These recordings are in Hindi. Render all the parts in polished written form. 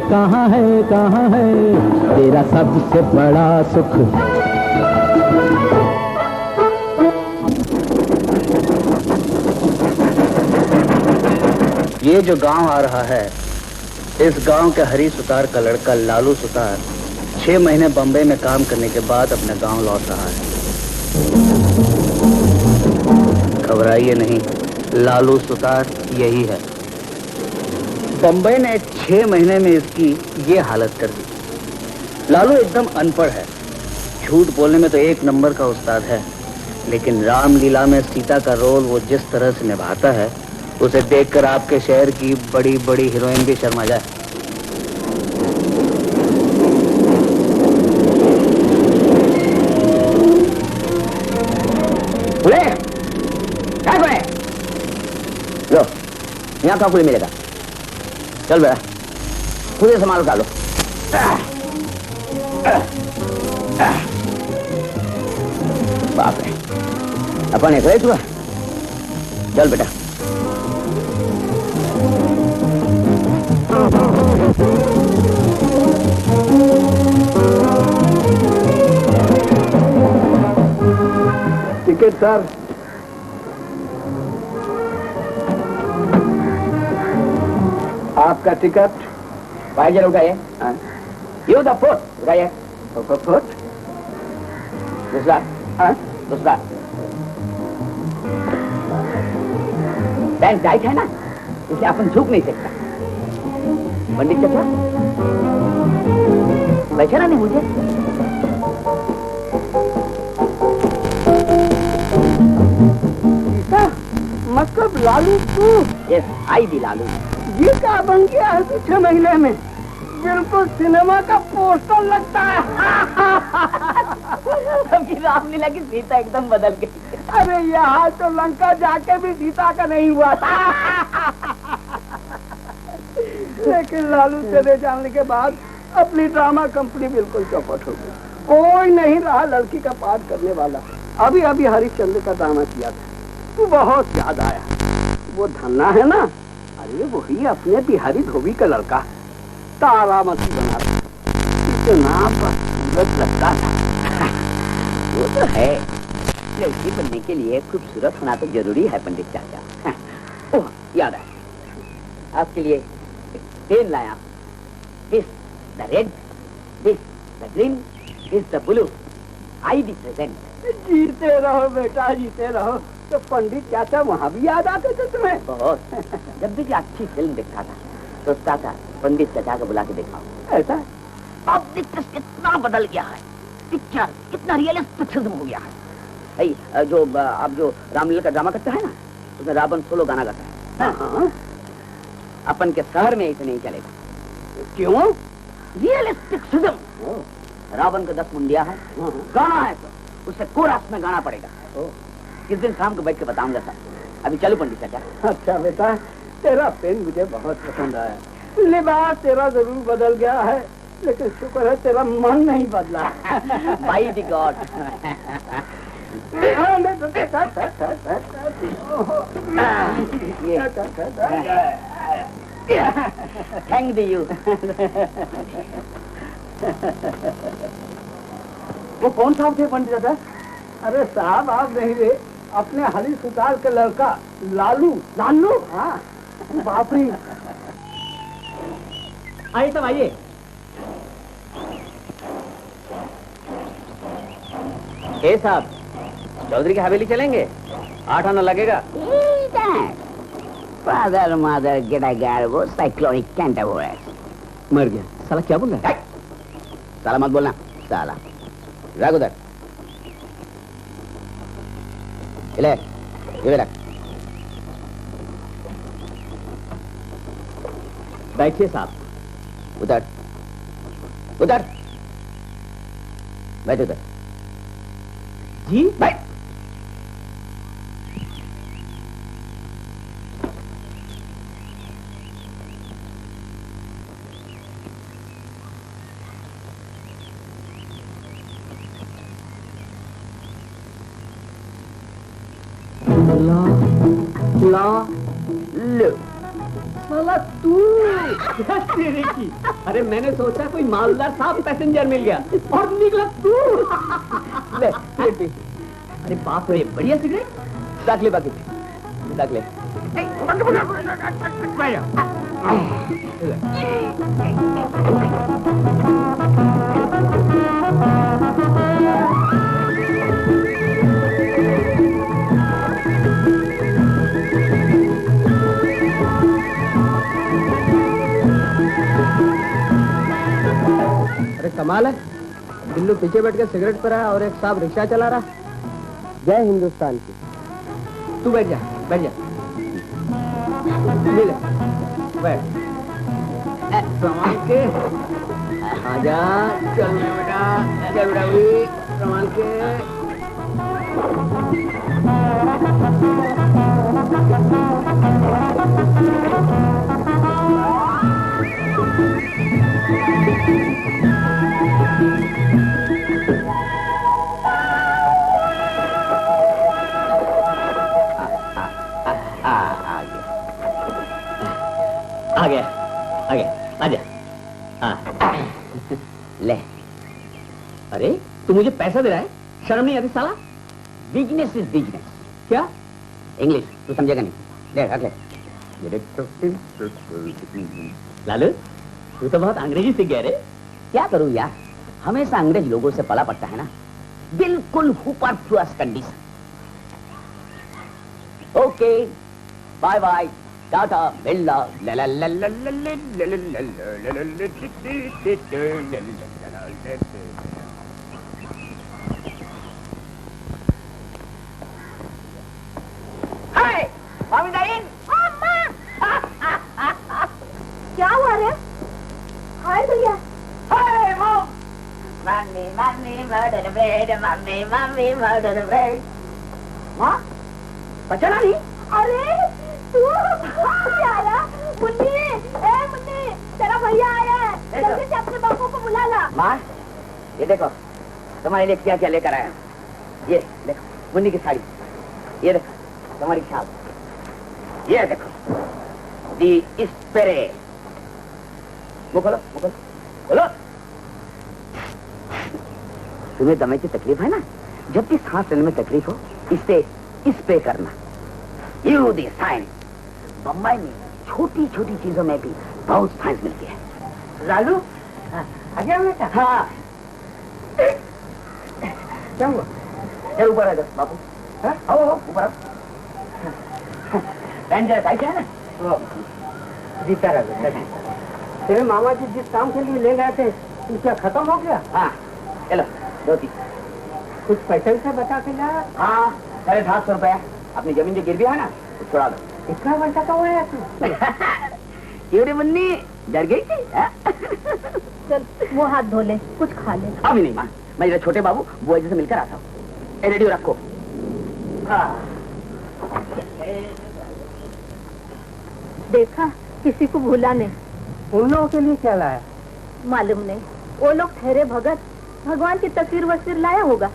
कहाँ है तेरा सबसे बड़ा सुख। ये जो गांव आ रहा है, इस गांव के हरी सुतार का लड़का लालू सुतार 6 महीने बम्बई में काम करने के बाद अपने गांव लौट रहा है। घबराइए नहीं, लालू सुतार यही है। बम्बई ने 6 महीने में इसकी ये हालत कर दी। लालू एकदम अनपढ़ है, झूठ बोलने में तो 1 नंबर का उस्ताद है, लेकिन रामलीला में सीता का रोल वो जिस तरह से निभाता है, उसे देखकर आपके शहर की बड़ी बड़ी हीरोइन भी शर्मा जाए। बोले क्या बोले? लो यहाँ का कुल मिलेगा। चल बेटा खुद ही संभाल कर लो। बाप रे अपन एक रहे तू। चल बेटा टिकट सर। आपका टिकट। भाई जरूर उठाइए। यू द फुट उठाइए। फुट। दूसरा दूसरा पैंट टाइट है ना, इसलिए अपन झुक नहीं सकता। पंडित चाचा पहचाना नहीं मुझे? मतलब लालू तू? यस आई भी लालू। ये क्या बन गया है 6 महीने में? बिल्कुल सिनेमा का पोस्टर लगता है। अभी रामलीला की सीता एकदम बदल गई। अरे यहाँ तो लंका जाके भी सीता का नहीं हुआ था। लेकिन लालू चले जाने के बाद अपनी ड्रामा कंपनी बिल्कुल चौपट हो गई। कोई नहीं रहा लड़की का पाठ करने वाला। अभी अभी हरिश्चंद्र का ड्रामा किया था, तो बहुत याद आया। वो धन्ना है ना, अरे वही अपने बिहारी धोबी का लड़का, तारामती बना था। इतना खूबसूरत लगता था। वो तो है, लड़की बनने के लिए खूबसूरत होना तो जरूरी है पंडित चाचा। ओह याद आया, आपके लिए पेन लाया। This the red, this the green, this the blue. I D present. जीते रहो बेटा, जीते रहो। तो पंडित चाचा वहाँ भी याद आते थे तुम्हें? बहुत। जब भी अच्छी फिल्म देखता था तो सोचता था पंडित चाचा को बुला के दिखाओ। ऐसा? अब कितना बदल गया है, पिक्चर कितना रियलिस्टिक फिल्म हो गया है। भाई जो अब जो रामलीला का ड्रामा करता है ना, उसमें रावण सोलो गाना गाता है। हाँ। अपन के शहर में इसे नहीं चलेगा। क्यों? Realistic film. रावण को 10 मुंडिया है, गाना है तो उसे कोरस में गाना पड़ेगा। किस दिन शाम को बैठ के बताऊंगा सर। अभी चलो पंडित चाचा। अच्छा बेटा, तेरा पेन मुझे बहुत पसंद आया। लिबास तेरा जरूर बदल गया है, लेकिन शुक्र है तेरा मन नहीं बदला। By the God. Thank you. वो कौन साहब थे पंडित चाचा? अरे साहब आप नहीं रे, अपने हरी सुतार के लड़का लालू। लालू? हाँ। बाप रे। आइए सब आइए। साहब चौधरी की हवेली चलेंगे? 8 आना लगेगा। फादर मदर गेट गार्बो साइक्लोनिक कैंटावोरस। मर गया साला। क्या बोल रहा है? साला मत बोलना साला। रख उधर। ले ये रख। बैठिए साहब। उधर उधर बैठ। उधर जी बैठ। ला ला लो साला तू। तेरे की। अरे मैंने सोचा कोई मालदार साहब पैसेंजर मिल गया और निकला तू। ले सिगरेट पी। अरे बाप रे, बढ़िया सिगरेट। रख ले बाकी, रख ले। अरे कमाल है, बिल्लू पीछे बैठ के सिगरेट पर रहा और एक साहब रिक्शा चला रहा। जय हिंदुस्तान की। तू बैठ जा, बैठ जा। ले ले, बैठ। संभाल के। आजा, चल बेटा, चल बेटा भी, संभाल के। आ गया, आ गया, आजा। हाँ। ले। अरे तू मुझे पैसा दे रहा है, शर्म नहीं आती साला? Business is business. क्या? इंग्लिश तू समझेगा नहीं। ले रख ले। लालू, तू तो बहुत अंग्रेजी सीख गया रे। क्या करूं यार, हमेशा अंग्रेज लोगों से पला पड़ता है ना। बिल्कुल superfluous condition. Okay, bye bye, टाटा, बिल्ला। क्या हुआ रे? हाय भैया। Mummy mummy murder bread, mummy mummy murder bread. माँ बचना नहीं। अरे तू आया? मुन्नी, ए मुन्नी, तेरा भैया आया है। जल्दी से अपने बापू को बुला ला। माँ ये देखो, तुम्हारे लिए क्या क्या लेकर आया। ये देखो मुन्नी की साड़ी, ये देखो तुम्हारी शाल, ये देखो दी स्प्रे। वो खोलो, वो खोलो, खोलो। तुम्हें दमे की तकलीफ है ना, जब भी सांस लेने में तकलीफ हो, इससे स्प्रे करना। You the science. बम्बई में छोटी छोटी चीजों में भी बहुत साइंस मिलती है। लालू आ गया बेटा? हाँ, क्या हुआ? ये ऊपर आ जाओ बाबू। आओ ऊपर आओ। रेंजर साइड है ना, जीता रहा। तेरे मामा जी जिस काम के लिए ले गए थे, क्या खत्म हो गया? हाँ चलो धोती। कुछ पैसे से बचा के लाया? हाँ 750 रुपया अपनी जमीन जो गिर भी है ना, छुड़ा दो। इतना पैसा तो हुआ तू? क्यों रे मुन्नी, डर गई थी? चल वो हाथ धो ले, कुछ खा ले। अभी नहीं माँ, मैं जरा छोटे बाबू बुआ जी से मिलकर आता हूँ। रेडियो रखो। हाँ। देखा, किसी को भूला नहीं। उन लोगों के लिए क्या लाया? मालूम नहीं, वो लोग ठहरे भगत, भगवान की तस्वीर वस्वीर लाया होगा।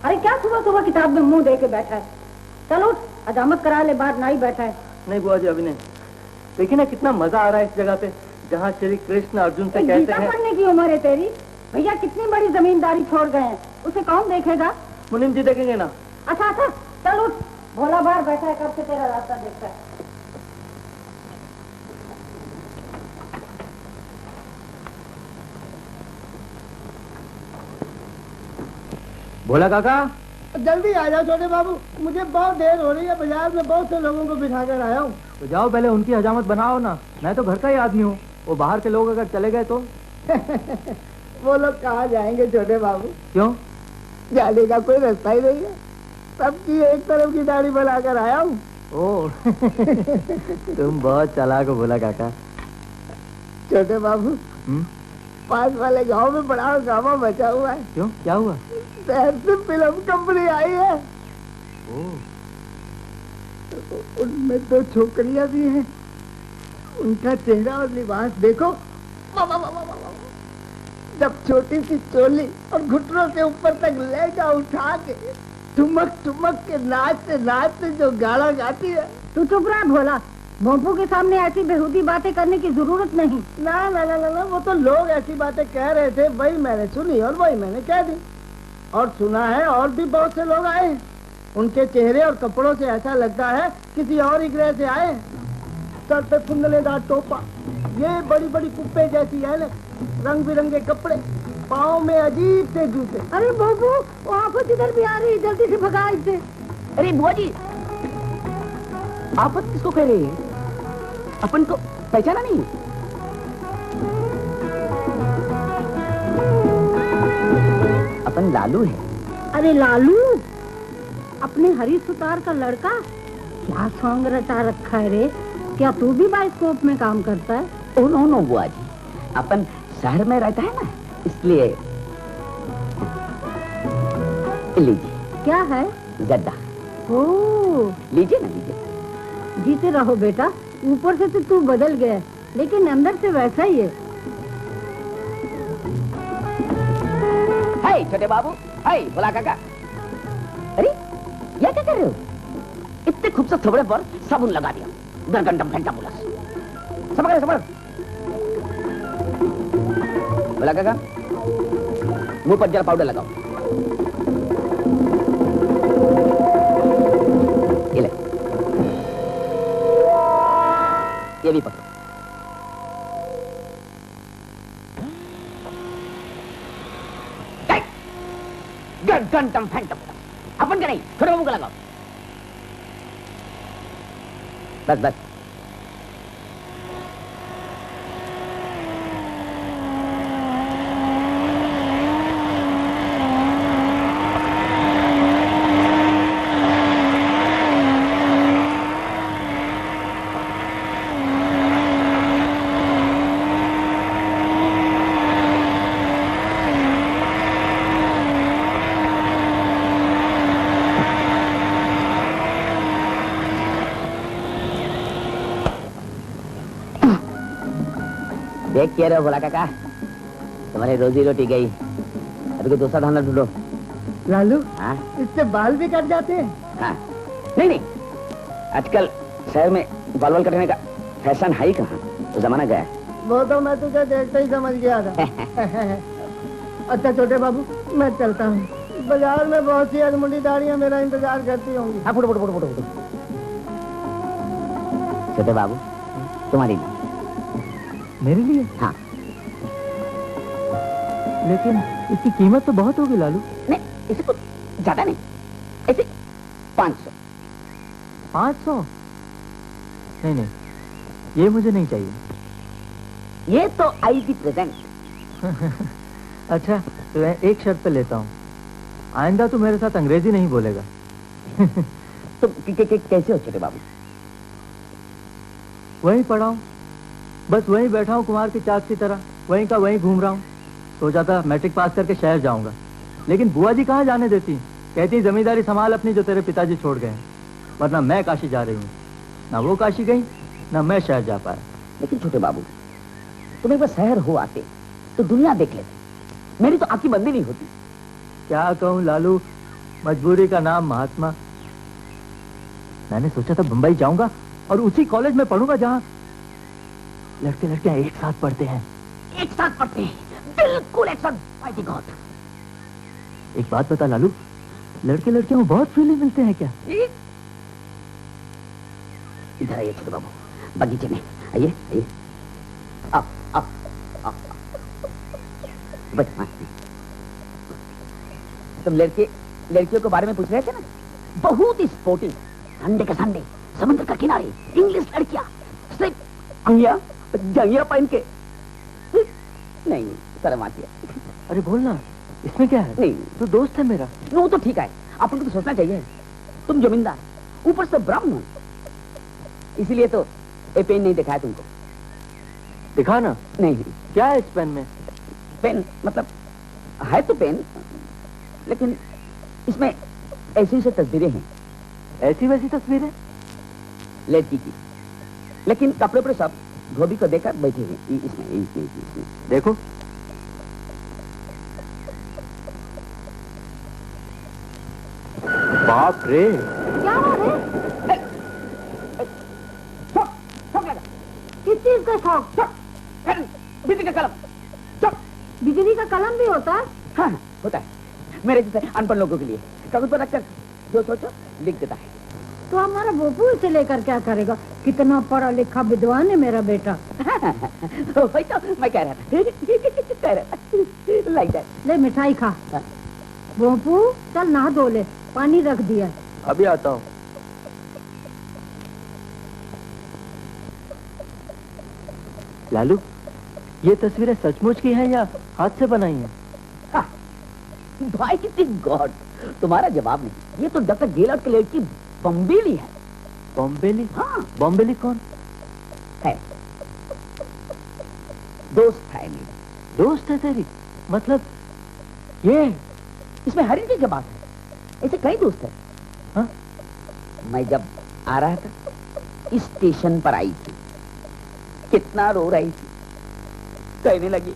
अरे क्या सुबह सुबह किताब में मुंह दे के बैठा है? चलो हजामत करा ले, बाहर नाई बैठा है। नहीं बुआ जी अभी नहीं। देखिए ना कितना मजा आ रहा है इस जगह पे, जहाँ श्री कृष्ण अर्जुन से कहते गीता हैं। पढ़ने की उम्र है तेरी? भैया कितनी बड़ी जमींदारी छोड़ गए हैं, उसे कौन देखेगा? मुनीम जी देखेंगे ना। अच्छा अच्छा चलो, भोला बाहर बैठा है, कब से तेरा रास्ता देखता है। भोला काका, जल्दी आ जाओ छोटे बाबू, मुझे बहुत देर हो रही है। बाजार में बहुत से लोगों को बिठा कर आया हूँ। तो जाओ पहले उनकी हजामत बनाओ ना। मैं तो घर का ही आदमी हूँ, वो बाहर के लोग अगर चले गए तो? वो लोग कहाँ जाएंगे छोटे बाबू? क्यों? जाने का कोई रास्ता ही नहीं है। सबकी एक तरफ की दाढ़ी बनाकर आया हूँ। ओह तुम बहुत चालाक हो भोला काका। छोटे बाबू, पास वाले गांव में बड़ा ड्रामा बचा हुआ है। क्यों, क्या हुआ? शहर से फिल्म कंपनी आई है। उनमें दो छोकरियां भी हैं। उनका चेहरा और लिबास देखो, तब छोटी सी चोली और घुटनों से ऊपर तक लहंगा उठा के ठुमक ठुमक के नाचते जो गाना गाती है। तू चुप रहा भोला, भोंपू के सामने ऐसी बेहूदी बातें करने की जरूरत नहीं। ना ना ना ना, वो तो लोग ऐसी बातें कह रहे थे, वही मैंने सुनी और वही मैंने कह दी। और सुना है और भी बहुत से लोग आए, उनके चेहरे और कपड़ों से ऐसा लगता है किसी और ही ग्रह से आए। सर पे कुंडलेदार टोपा, ये बड़ी बड़ी कुप्पे जैसी है, रंग बिरंगे कपड़े, पाँव में अजीब से जूते। अरे भोंपू, वो आफत इधर भी आ रही है, जल्दी से भगा इसे। अरे बुआ जी, आफत किसको कह रही है? अपन को पहचाना नहीं? अपन लालू है। अरे लालू, अपने हरी सुतार का लड़का? क्या सॉन्ग रचा रखा है रे? क्या तू भी बाइस्कोप में काम करता है? ओ नो नो बुआ जी, अपन शहर में रहता है ना, इसलिए। लीजिए। क्या है? गद्दा। ओ, लीजिए ना, लीजिए। जीते रहो बेटा, ऊपर से तो तू बदल गया, लेकिन अंदर से वैसा ही है। हाय छोटे बाबू, हाय भोला काका। अरे ये क्या कर रहे हो? इतने खूबसूरत थोबड़े पर साबुन लगा दिया, गरगंटम फेंटा बोला। समझ भोला काका, मुंह पर जरा पाउडर लगाओ। ये ले, ये भी पकड़ो। गरगंटम फेंटा बोला, अपन का नहीं, छोटे बाबू का लगाओ। बस बस। देख क्या रहे हो भोला काका, तुम्हारी रोजी रोटी गई, अभी कोई दूसरा धंधा ढूंढो। लालू, हाँ इससे बाल भी कट जाते हैं? हाँ, नहीं, आजकल शहर में बाल बाल कटने का फैशन है ही कहाँ, तो जमाना गया है। वो तो मैं तुझे देखते ही समझ गया था। अच्छा छोटे बाबू, मैं चलता हूँ, बाजार में बहुत सी अधमुंडी दाढ़ियाँ मेरा इंतजार करती होंगी। हाँ, फुटो। छोटे बाबू, तुम्हारी लिए। मेरे लिए? हाँ। लेकिन इसकी कीमत तो बहुत होगी लालू। नहीं, इसे कुछ ज्यादा नहीं, ऐसे 500। 500? नहीं, ये मुझे नहीं चाहिए। ये तो आई थी प्रेजेंट। अच्छा, तो मैं एक शर्त पे लेता हूँ, आइंदा तू मेरे साथ अंग्रेजी नहीं बोलेगा। तुम कैसे हो छोटे बाबू? वहीं पढ़ा हूँ, बस वहीं बैठा हूँ कुमार की चाक की तरह, वहीं का वहीं घूम रहा हूँ। सोचा था मैट्रिक पास करके शहर जाऊंगा, लेकिन बुआ जी कहाँ जाने देती, कहती जमींदारी संभाल अपनी जो तेरे पिताजी छोड़ गए, वरना मैं काशी जा रही हूँ। ना वो काशी गई, ना मैं शहर जा पाया। लेकिन छोटे बाबू, तुम एक बार शहर हो आते तो दुनिया देख लेते, मेरी तो आंखें बंदी नहीं होती। क्या कहूँ लालू, मजबूरी का नाम महात्मा। मैंने सोचा था बंबई जाऊंगा और उसी कॉलेज में पढ़ूंगा जहाँ लड़के लड़कियां एक साथ पढ़ते हैं। एक साथ पढ़ते हैं, बिल्कुल एक साथ। Bye the God. एक बात बता लालू, लड़के लड़कियों में बहुत फ्रीली मिलते हैं क्या? इधर आइए छोटे बाबू, बगीचे में आइए। आप बैठो। तुम लड़कियों के बारे में पूछ रहे थे ना, बहुत ही स्पोर्टिव, संडे का संडे, समुद्र का किनारे, इंग्लिश लड़कियां, सिर्फ जंगिया पहन के। नहीं, शर्म आती है। अरे बोलना, इसमें क्या है? नहीं, तो दोस्त है मेरा। वो तो ठीक है, आपको तो सोचना चाहिए, तुम जमींदार, ऊपर से ब्राह्मण, इसीलिए तो ये पेन नहीं दिखाया तुमको। दिखा ना। नहीं। क्या है इस पेन में? पेन मतलब है तो पेन, लेकिन इसमें ऐसी से तस्वीरें हैं। ऐसी वैसी तस्वीरें? लड़की की, लेकिन कपड़े पर सब धोबी को देखकर बैठे हैं। इसमें देखो। बाप रे, क्या हो रे? किस चीज का शौक? बिजली का कलम। बिजली का कलम भी होता है? हाँ होता है, मेरे जैसे अनपढ़ लोगों के लिए कागज पर रखकर जो सोचो लिख देता है। तो हमारा बोपू इसे लेकर क्या करेगा? कितना पढ़ा लिखा विद्वान है मेरा बेटा। वही तो मैं कह रहा था। Like that. ले मिठाई खा। बोपू चल नहा धो ले, पानी रख दिया। अभी आता हूँ। लालू, ये तस्वीरें सचमुच की हैं या हाथ से बनाई हैं? भाई गॉड, तुम्हारा जवाब नहीं। ये तो डॉक्टर गेलर्ट के लड़की बम्बेली है। बॉम्बेली? हाँ। बॉम्बेली कौन है? दोस्त है मेरा। दोस्त है तेरी? मतलब ये इसमें हरिंदर की बात है, ऐसे कई दोस्त है। हाँ? मैं जब आ रहा था स्टेशन पर आई थी, कितना रो रही थी, कहने लगी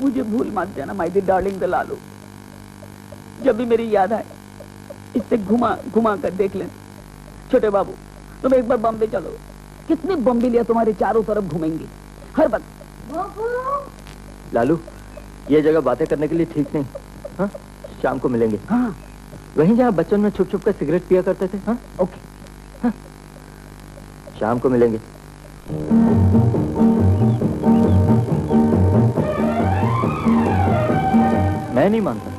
मुझे भूल मत जाना my dear darling the Lalu. जब भी मेरी याद आए इससे घुमा घुमा कर देख लें। छोटे बाबू तुम एक बार बॉम्बे चलो, कितने बम्बेलियां तुम्हारे चारों तरफ घूमेंगी हर वक्त। लालू, ये जगह बातें करने के लिए ठीक नहीं। हाँ? शाम को मिलेंगे। हाँ वहीं जहाँ बच्चों में छुप छुप कर सिगरेट पिया करते थे। हाँ? ओके। हाँ? शाम को मिलेंगे। मैं नहीं मानता,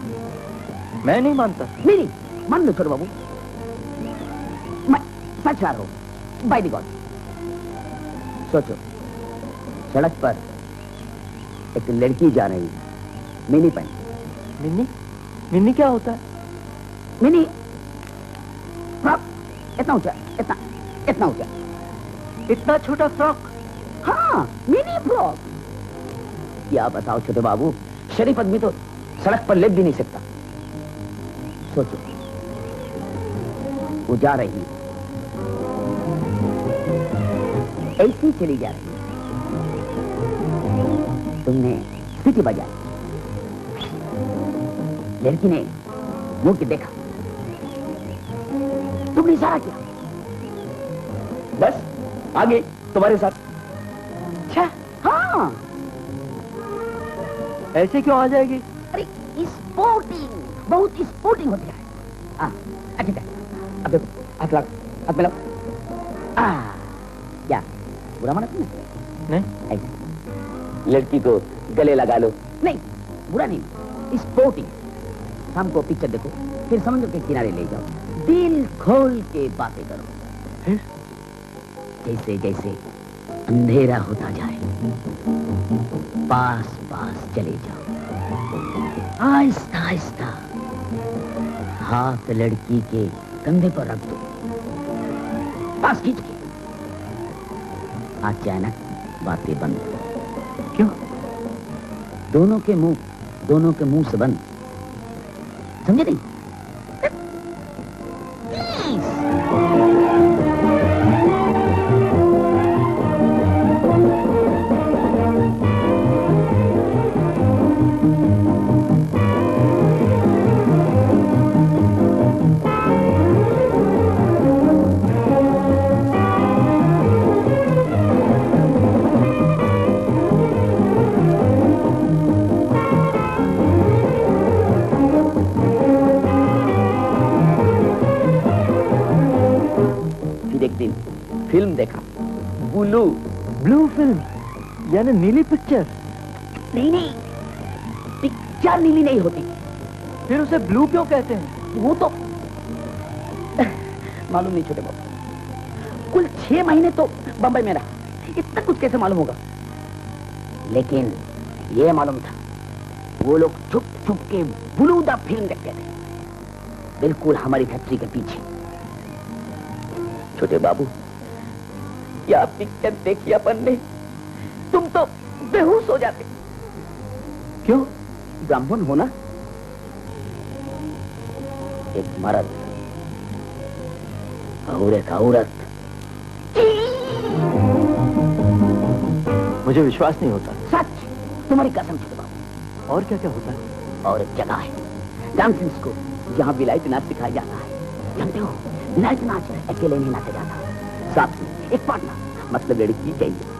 मैं नहीं मानता। नहीं मान लो छोटे बाबू, मैं सच कह रहा हूं बाय द गॉड। सोचो, सड़क पर एक लड़की जा रही है, मिनी पहन। मिन्नी? मिन्नी क्या होता है? मिनी फ्रॉक, इतना ऊंचा, इतना ऊंचा। इतना छोटा फ्रॉक? हाँ मिनी फ्रॉक। क्या बताओ छोटे बाबू, शरीफ आदमी तो सड़क पर लेट भी नहीं सकता। सोचो, वो जा रही है, ऐसी ही चली जा रही है, तुमने सीटी बजाई, लड़की ने मुंह के देखा, तुमने इशारा किया, बस आगे तुम्हारे साथ। अच्छा हाँ, ऐसे क्यों आ जाएगी? अरे स्पोर्टिंग, बहुत स्पोर्टिंग होती है। अच्छा अब देखो, हाथ मिलाओ। क्या बुरा माना तुमने? नहीं। ऐसे लड़की को गले लगा लो। नहीं बुरा नहीं, स्पोर्टिंग। शाम को पिक्चर देखो, फिर समुद्र के किनारे ले जाओ, दिल खोल के बातें करो। फिर जैसे जैसे अंधेरा होता जाए, पास पास चले जाओ, आहिस्ता आहिस्ता हाथ लड़की के कंधे पर रख दो, पास खींच के। अचानक बातें बंद। क्यों? दोनों के मुंह से बंद, समझे नहीं? फिल्म देखा, ब्लू फिल्म, यानी नीली पिक्चर। नहीं, पिक्चर नीली नहीं होती। फिर उसे ब्लू क्यों कहते हैं? वो तो मालूम नहीं छोटे बाबू, कुल 6 महीने तो बंबई में रहा, इतना कुछ कैसे मालूम होगा। लेकिन ये मालूम था, वो लोग छुप छुप के ब्लू द फिल्म देखते थे, बिल्कुल हमारी फैक्ट्री के पीछे। छोटे बाबू, क्या पिक्चर देखी अपन ने, तुम तो बेहोश हो जाते। क्यों? ब्राह्मण हो ना, एक मर्द और एक औरत। मुझे विश्वास नहीं होता। सच, तुम्हारी कसम छोटे बाबू। और क्या क्या होता है? और एक जगह है डांसिंग स्कूल, जहाँ विलायती नाच सिखाया जाता है। जानते हो, नाच नाच अकेले नहीं नाचा जाता, साथ में एक पार्टनर मतलब लड़की चाहिए।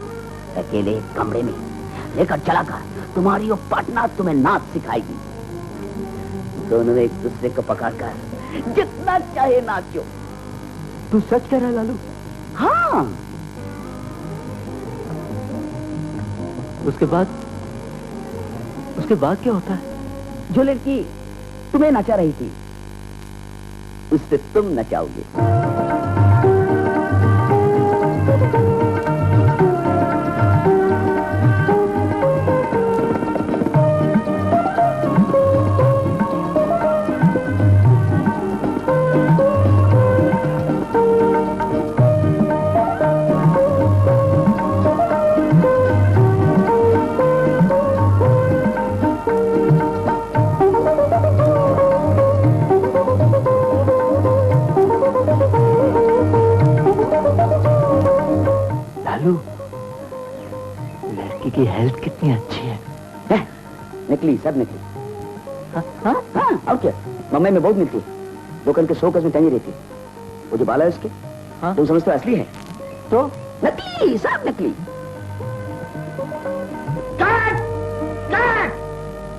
अकेले कमरे में लेकर चला कर तुम्हारी वो पार्टनर तुम्हें नाच सिखाएगी। दोनों एक दूसरे को पकड़कर जितना चाहे नाचो। तू सच कह रहा है लालू? हाँ। उसके बाद क्या होता है? जो लड़की तुम्हें नचा रही थी उससे तुम नचाओगे। लड़की की हेल्थ कितनी अच्छी है। निकली, सब निकली। हाँ, और क्या, मुंबई में बहुत मिलती है, दुकान के 100 गज में टंगी रहती है। वो जो बाल है उसके, हाँ? तुम समझते हो असली है? तो नकली, सब नकली।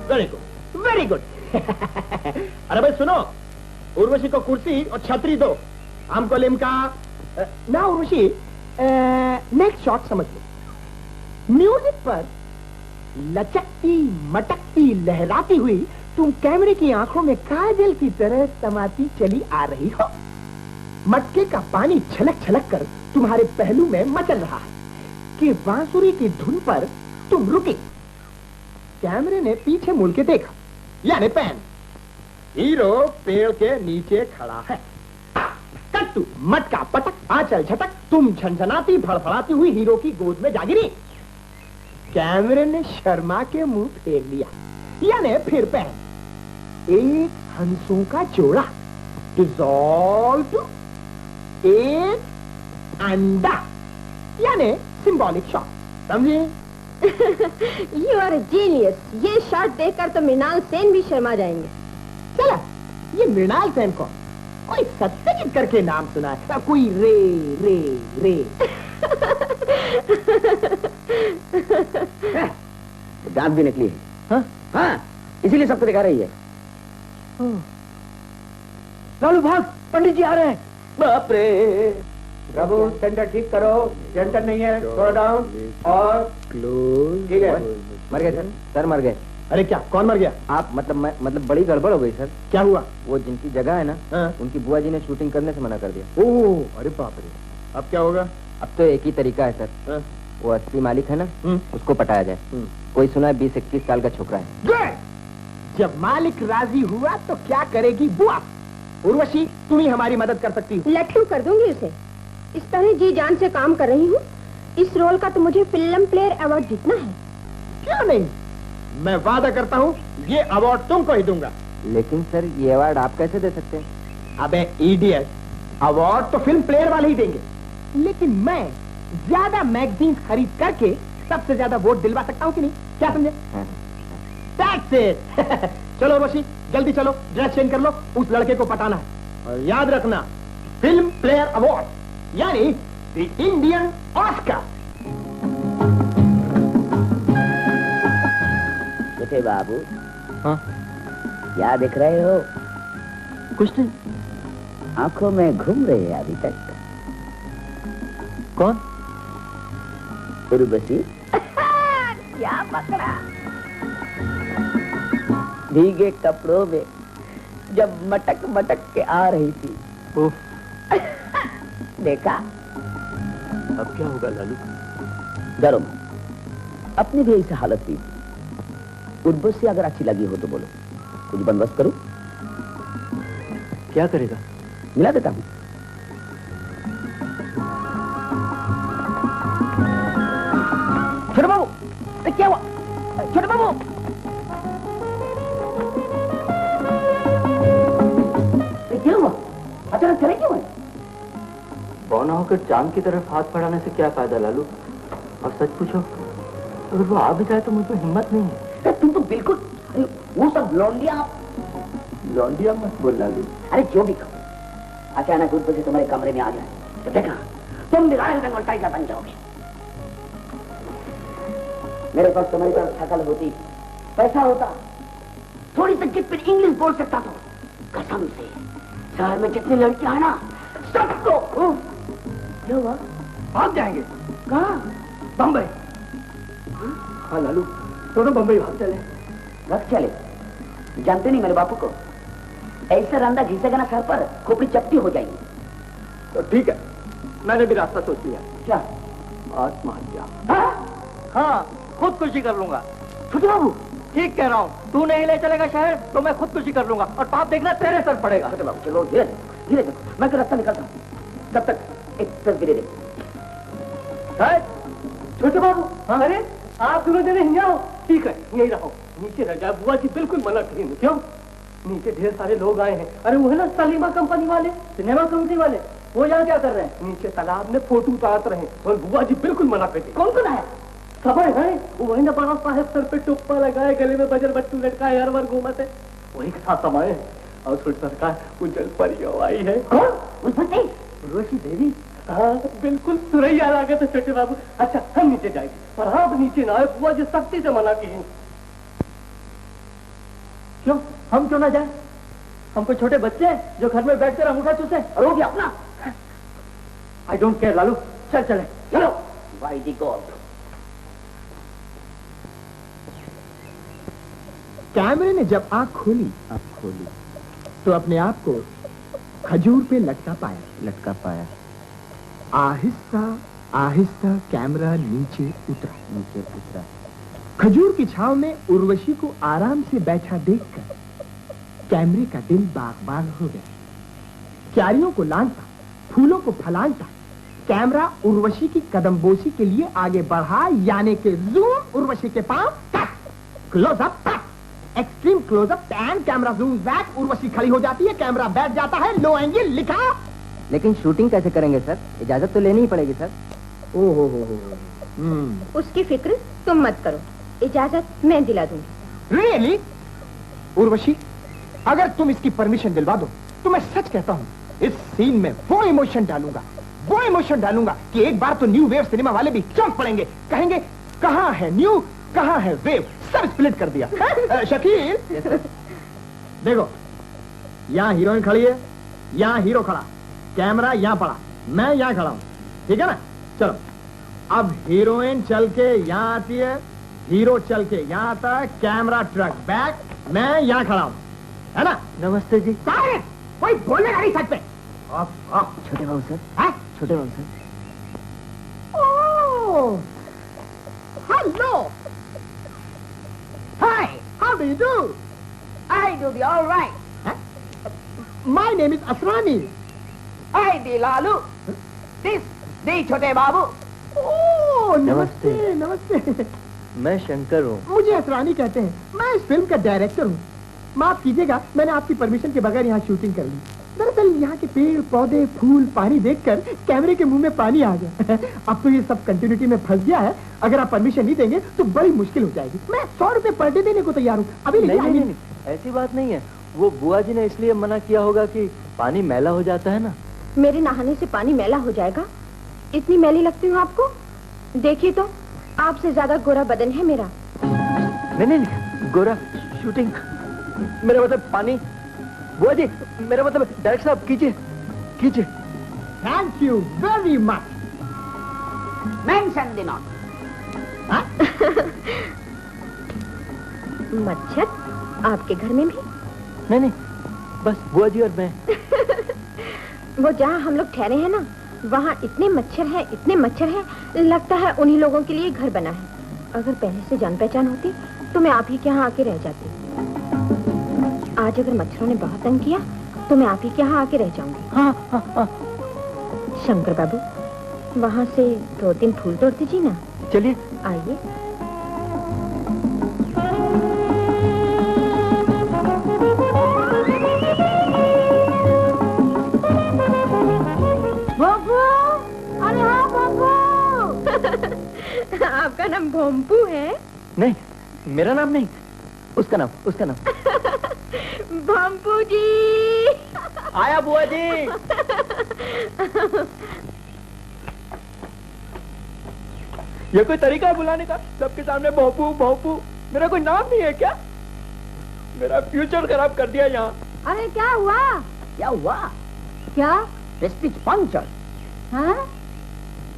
Very good, very good. अरे भाई सुनो, उर्वशी को कुर्सी और छतरी दो, हमको लिमका। ना उर्वशी, नेक्स्ट शॉट समझ लो। म्यूजिक पर लचकती मटकती लहराती हुई तुम कैमरे की आंखों में काजल की तरह समाती चली आ रही हो। मटके का पानी छलक छलक कर तुम्हारे पहलू में मचल रहा है कि बांसुरी की धुन पर तुम रुके। कैमरे ने पीछे मुड़ के देखा, यानी पैन। हीरो पेड़ के नीचे खड़ा है। कट्टू मटका पटक आंचल झटक, तुम झनझनाती फड़फड़ाती हुई हीरो की गोद में जा गिरी। कैमरे ने शर्मा के मुंह फेर लिया, यानी फिर पैन। एक हंसों का जोड़ा डिसॉल्व, एक अंडा, यानी सिंबॉलिक शॉट। समझे? You are genius. ये शॉट देखकर तो मृणाल सेन भी शर्मा जाएंगे। चला, ये मृणाल सेन कौन? कोई सत्यजित करके नाम सुना है, कोई रे रे रे। दांत भी निकली है। हाँ? हाँ, इसीलिए सबको दिखा रही है। लालू भाग, पंडित जी आ रहे हैं। बाप रे। प्रभु सेंटर ठीक करो, सेंटर नहीं है, थोड़ा डाउन और क्लोज। ठीक है। मर गए सर मर गए। अरे क्या, कौन मर गया? आप मतलब बड़ी गड़बड़ हो गई सर। क्या हुआ? वो जिनकी जगह है ना, हाँ? उनकी बुआ जी ने शूटिंग करने से मना कर दिया। ओह, अरे बाप रे। अब क्या होगा? अब तो एक ही तरीका है सर, हाँ? वो असली मालिक है ना, उसको पटाया जाए। कोई सुना है 20-21 साल का छोकरा है। गुड। जब मालिक राजी हुआ तो क्या करेगी बुआ? उर्वशी, तुम ही हमारी मदद कर सकती हो। लट्टू कर दूंगी उसे। इस तरह जी जान से काम कर रही हूँ, इस रोल का तो मुझे फिल्म प्लेयर अवार्ड जीतना है। क्यों नहीं, मैं वादा करता हूँ ये अवार्ड तुमको ही दूंगा। लेकिन सर ये अवार्ड आप कैसे दे सकते हैं? अबे इडियट, अवार्ड तो फिल्म प्लेयर वाले ही देंगे, लेकिन मैं ज्यादा मैगजीन खरीद करके सबसे ज्यादा वोट दिलवा सकता हूँ कि नहीं? क्या समझे? That's it। चलो उर्वशी, जल्दी चलो, ड्रेस चेंज कर लो, उस लड़के को पटाना है। और याद रखना, फिल्म प्लेयर अवार्ड यानी द इंडियन ऑस्कर। बेटे बाबू, हाँ? क्या देख रहे हो? कुछ नहीं। आंखों में घूम रहे हैं अभी तक। कौन? उर्वशी। क्या पकड़ा? भीगे कपड़ों में जब मटक मटक के आ रही थी। देखा? अब क्या होगा लालू? डरो मत, अपनी भी ऐसी हालत थी। उर्वशी अगर अच्छी लगी हो तो बोलो, कुछ बंदोबस्त करूं? क्या करेगा? मिला देता हूं। छोटे बाबू, क्या हुआ? छोटे बाबू, क्या हुआ? अचानक चले क्यों है? बौना होकर चांद की तरफ हाथ बढ़ाने से क्या फायदा लालू? और सच पूछो, अगर वो आ भी जाए तो मुझे हिम्मत नहीं है। तुम तो बिल्कुल, अरे वो सब लौंडिया मत बोल लालू। अरे जो भी कहो, अचानक उर्वशी तुम्हारे कमरे में आ जाए तो देखना तुम भी रॉयल बंगाल टाइगर बन जाओगे। मेरे पास तुम्हारी तरफ शकल होती, पैसा होता, थोड़ी सी गिफ्ट इंग्लिश बोल सकता था, कसम से शहर में जितनी लड़कियां हैं ना सबको क्या हुआ भाग जाएंगे। कहाँ? बम्बई। हाँ लालू, दोनों बम्बई भाग चले। रख चले? जानते नहीं मेरे बापू को, ऐसे रंदा घिसेगा ना सर पर, खोपड़ी चपटी हो जाएगी। तो ठीक है, मैंने भी रास्ता सोच लिया। क्या? आत्महत्या। हाँ, खुदकुशी कर लूंगा। छोटे बाबू ठीक कह रहा हूँ, तू नहीं ले चलेगा शहर तो मैं खुदकुशी कर लूंगा और पाप देखना तेरे सर पड़ेगा। छोटे बाबू चलो धीरे धीरे देखो, मैं तो रास्ता निकलता हूँ, तब तक एक तस्वीरें देखो। छोटे बाबू, अरे आप दोनों जने यहाँ हो। ठीक है, यही रहो, नीचे रह जाए। बुआ जी बिल्कुल मना करेंगे। क्यों? नीचे ढेर सारे लोग आए हैं। अरे वो है ना सलीमा कंपनी वाले, सिनेमा कंपनी वाले, वो यहाँ क्या कर रहे हैं? नीचे तालाब में फोटो उतार रहे हैं और बुआ जी बिल्कुल मना करती। कौन कौन है? सब है वो वही ना बड़ा साहब, सर पे टोपा लगाए, गले में बजर बट्टू लटकाए, हर बार घूमत है, वही के साथ सब आए हैं। और फिर सरकार उज्जवल परियो आई है। कौन? उर्वशी? उर्वशी देवी? हाँ बिल्कुल सुरैया लागत है छोटे बाबू। अच्छा हम नीचे जाएंगे, पर आप नीचे ना आए, बुआ जी सख्ती से मना की है। क्यों? हम क्यों ना जाए? हम कोई छोटे बच्चे हैं जो घर में बैठकर अंगूठा चूसे? और वो भी अपना? आई डोंट केयर लालू, चल चले। चलो भाई दी गॉड। कैमरे ने जब आंख खोली तो अपने आप को खजूर पे लटका पाया। आहिस्ता आहिस्ता कैमरा नीचे उतरा। खजूर की छांव में उर्वशी को आराम से बैठा देखकर कैमरे का दिल बाग हो गया। क्यारियों को लांघता, फूलों को फलांगता कैमरा उर्वशी की कदमबोसी के लिए आगे बढ़ा, यानी कि जूम, उर्वशी के पांव closeup, extreme closeup, pan, camera zoom back, Urvashi खड़ी हो जाती है, कैमरा बैठ जाता है, लो एंगल लिखा। लेकिन शूटिंग कैसे करेंगे सर? इजाजत तो लेनी ही पड़ेगी सर। ओहो उसकी फिक्र तुम मत करो, इजाजत मैं दिला दूंगी। रियली? उर्वशी, अगर तुम इसकी परमिशन दिलवा दो तो मैं सच कहता हूँ इस सीन में वो इमोशन डालूंगा कि एक बार तो न्यू वेव सिनेमा वाले भी चौंक पड़ेंगे, कहेंगे कहाँ है न्यू, कहाँ है वेव, सब स्प्लिट कर दिया। शकील देखो, यहाँ हीरोइन खड़ी है, यहाँ हीरो खड़ा, कैमरा यहाँ पड़ा, मैं यहाँ खड़ा हूँ, ठीक है ना? चलो अब हीरोइन चल के यहाँ आती है, हीरो चल के यहाँ आता है, कैमरा ट्रक बैक, मैं यहाँ खड़ा हूँ, है ना? नमस्ते जी। कोई बोलने नहीं सकते। छोटे बाबू सर। छोटे बाबू sir. Oh, hello, hi, how do you do? I do the all right. My name is Asrani. I the Lalu. This the छोटे बाबू। ओह नमस्ते। नमस्ते, मैं शंकर हूँ। मुझे असरानी कहते हैं, मैं इस फिल्म का डायरेक्टर हूँ। माफ कीजिएगा, मैंने आपकी परमिशन के बगैर यहाँ शूटिंग कर ली। दरअसल यहाँ के पेड़ पौधे फूल पानी देखकर कैमरे के मुंह में पानी आ गया। अब तो ये सब कंटिन्यूटी में फंस गया है। अगर आप परमिशन नहीं देंगे तो बड़ी मुश्किल हो जाएगी। मैं 100 रुपए पर डे देने को तैयार हूँ। अभी नहीं, ऐसी बात नहीं है। वो बुआ जी ने इसलिए मना किया होगा कि पानी मैला हो जाता है ना। मेरे नहाने से पानी मैला हो जाएगा? इतनी मैली लगती हूँ आपको? देखिए तो, आपसे ज्यादा गोरा बदन है मेरा। नहीं, गोरा शूटिंग, मेरा मतलब पानी। बुआ जी, मेरा मतलब डायरेक्टर साहब, कीजिए। Thank you very much. Mention the not. मच्छर आपके घर में भी? नहीं, बस बुआ जी और मैं। वो जहाँ हम लोग ठहरे हैं ना, वहाँ इतने मच्छर हैं, लगता है उन्हीं लोगों के लिए घर बना है। अगर पहले से जान पहचान होती तो मैं आप ही के यहाँ आके रह जाती। आज अगर मच्छरों ने बहुत तंग किया तो मैं आप ही के यहाँ आके रह जाऊंगी। हाँ। शंकर बाबू, वहाँ से 2-3 फूल तोड़ दीजिए ना। चलिए, आइए। अरे हाँ बाबू। आपका नाम भोंपू है? नहीं, मेरा नाम नहीं, उसका नाम। भंपू जी। आया बुआ जी। ये कोई तरीका है बुलाने का? सबके सामने भोपू भोपू। मेरा कोई नाम नहीं है क्या? मेरा फ्यूचर खराब कर दिया यहाँ। अरे क्या हुआ? क्या हुआ? क्या? Prestige puncture. हाँ?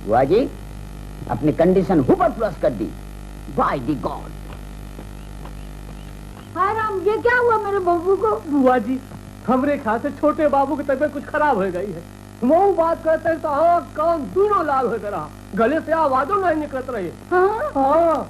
बुआ जी अपनी कंडीशन हुपर प्लस कर दी। By the god. हाय राम, ये क्या हुआ मेरे बब्बू को? बुआ जी हमरे ख्याल से छोटे बाबू की तबीयत कुछ खराब हो गई है। वो बात करते हैं तो आँख कान दोनों लाल होते रहा, गले से आवाजों नहीं निकलत रही। हाँ? हाँ।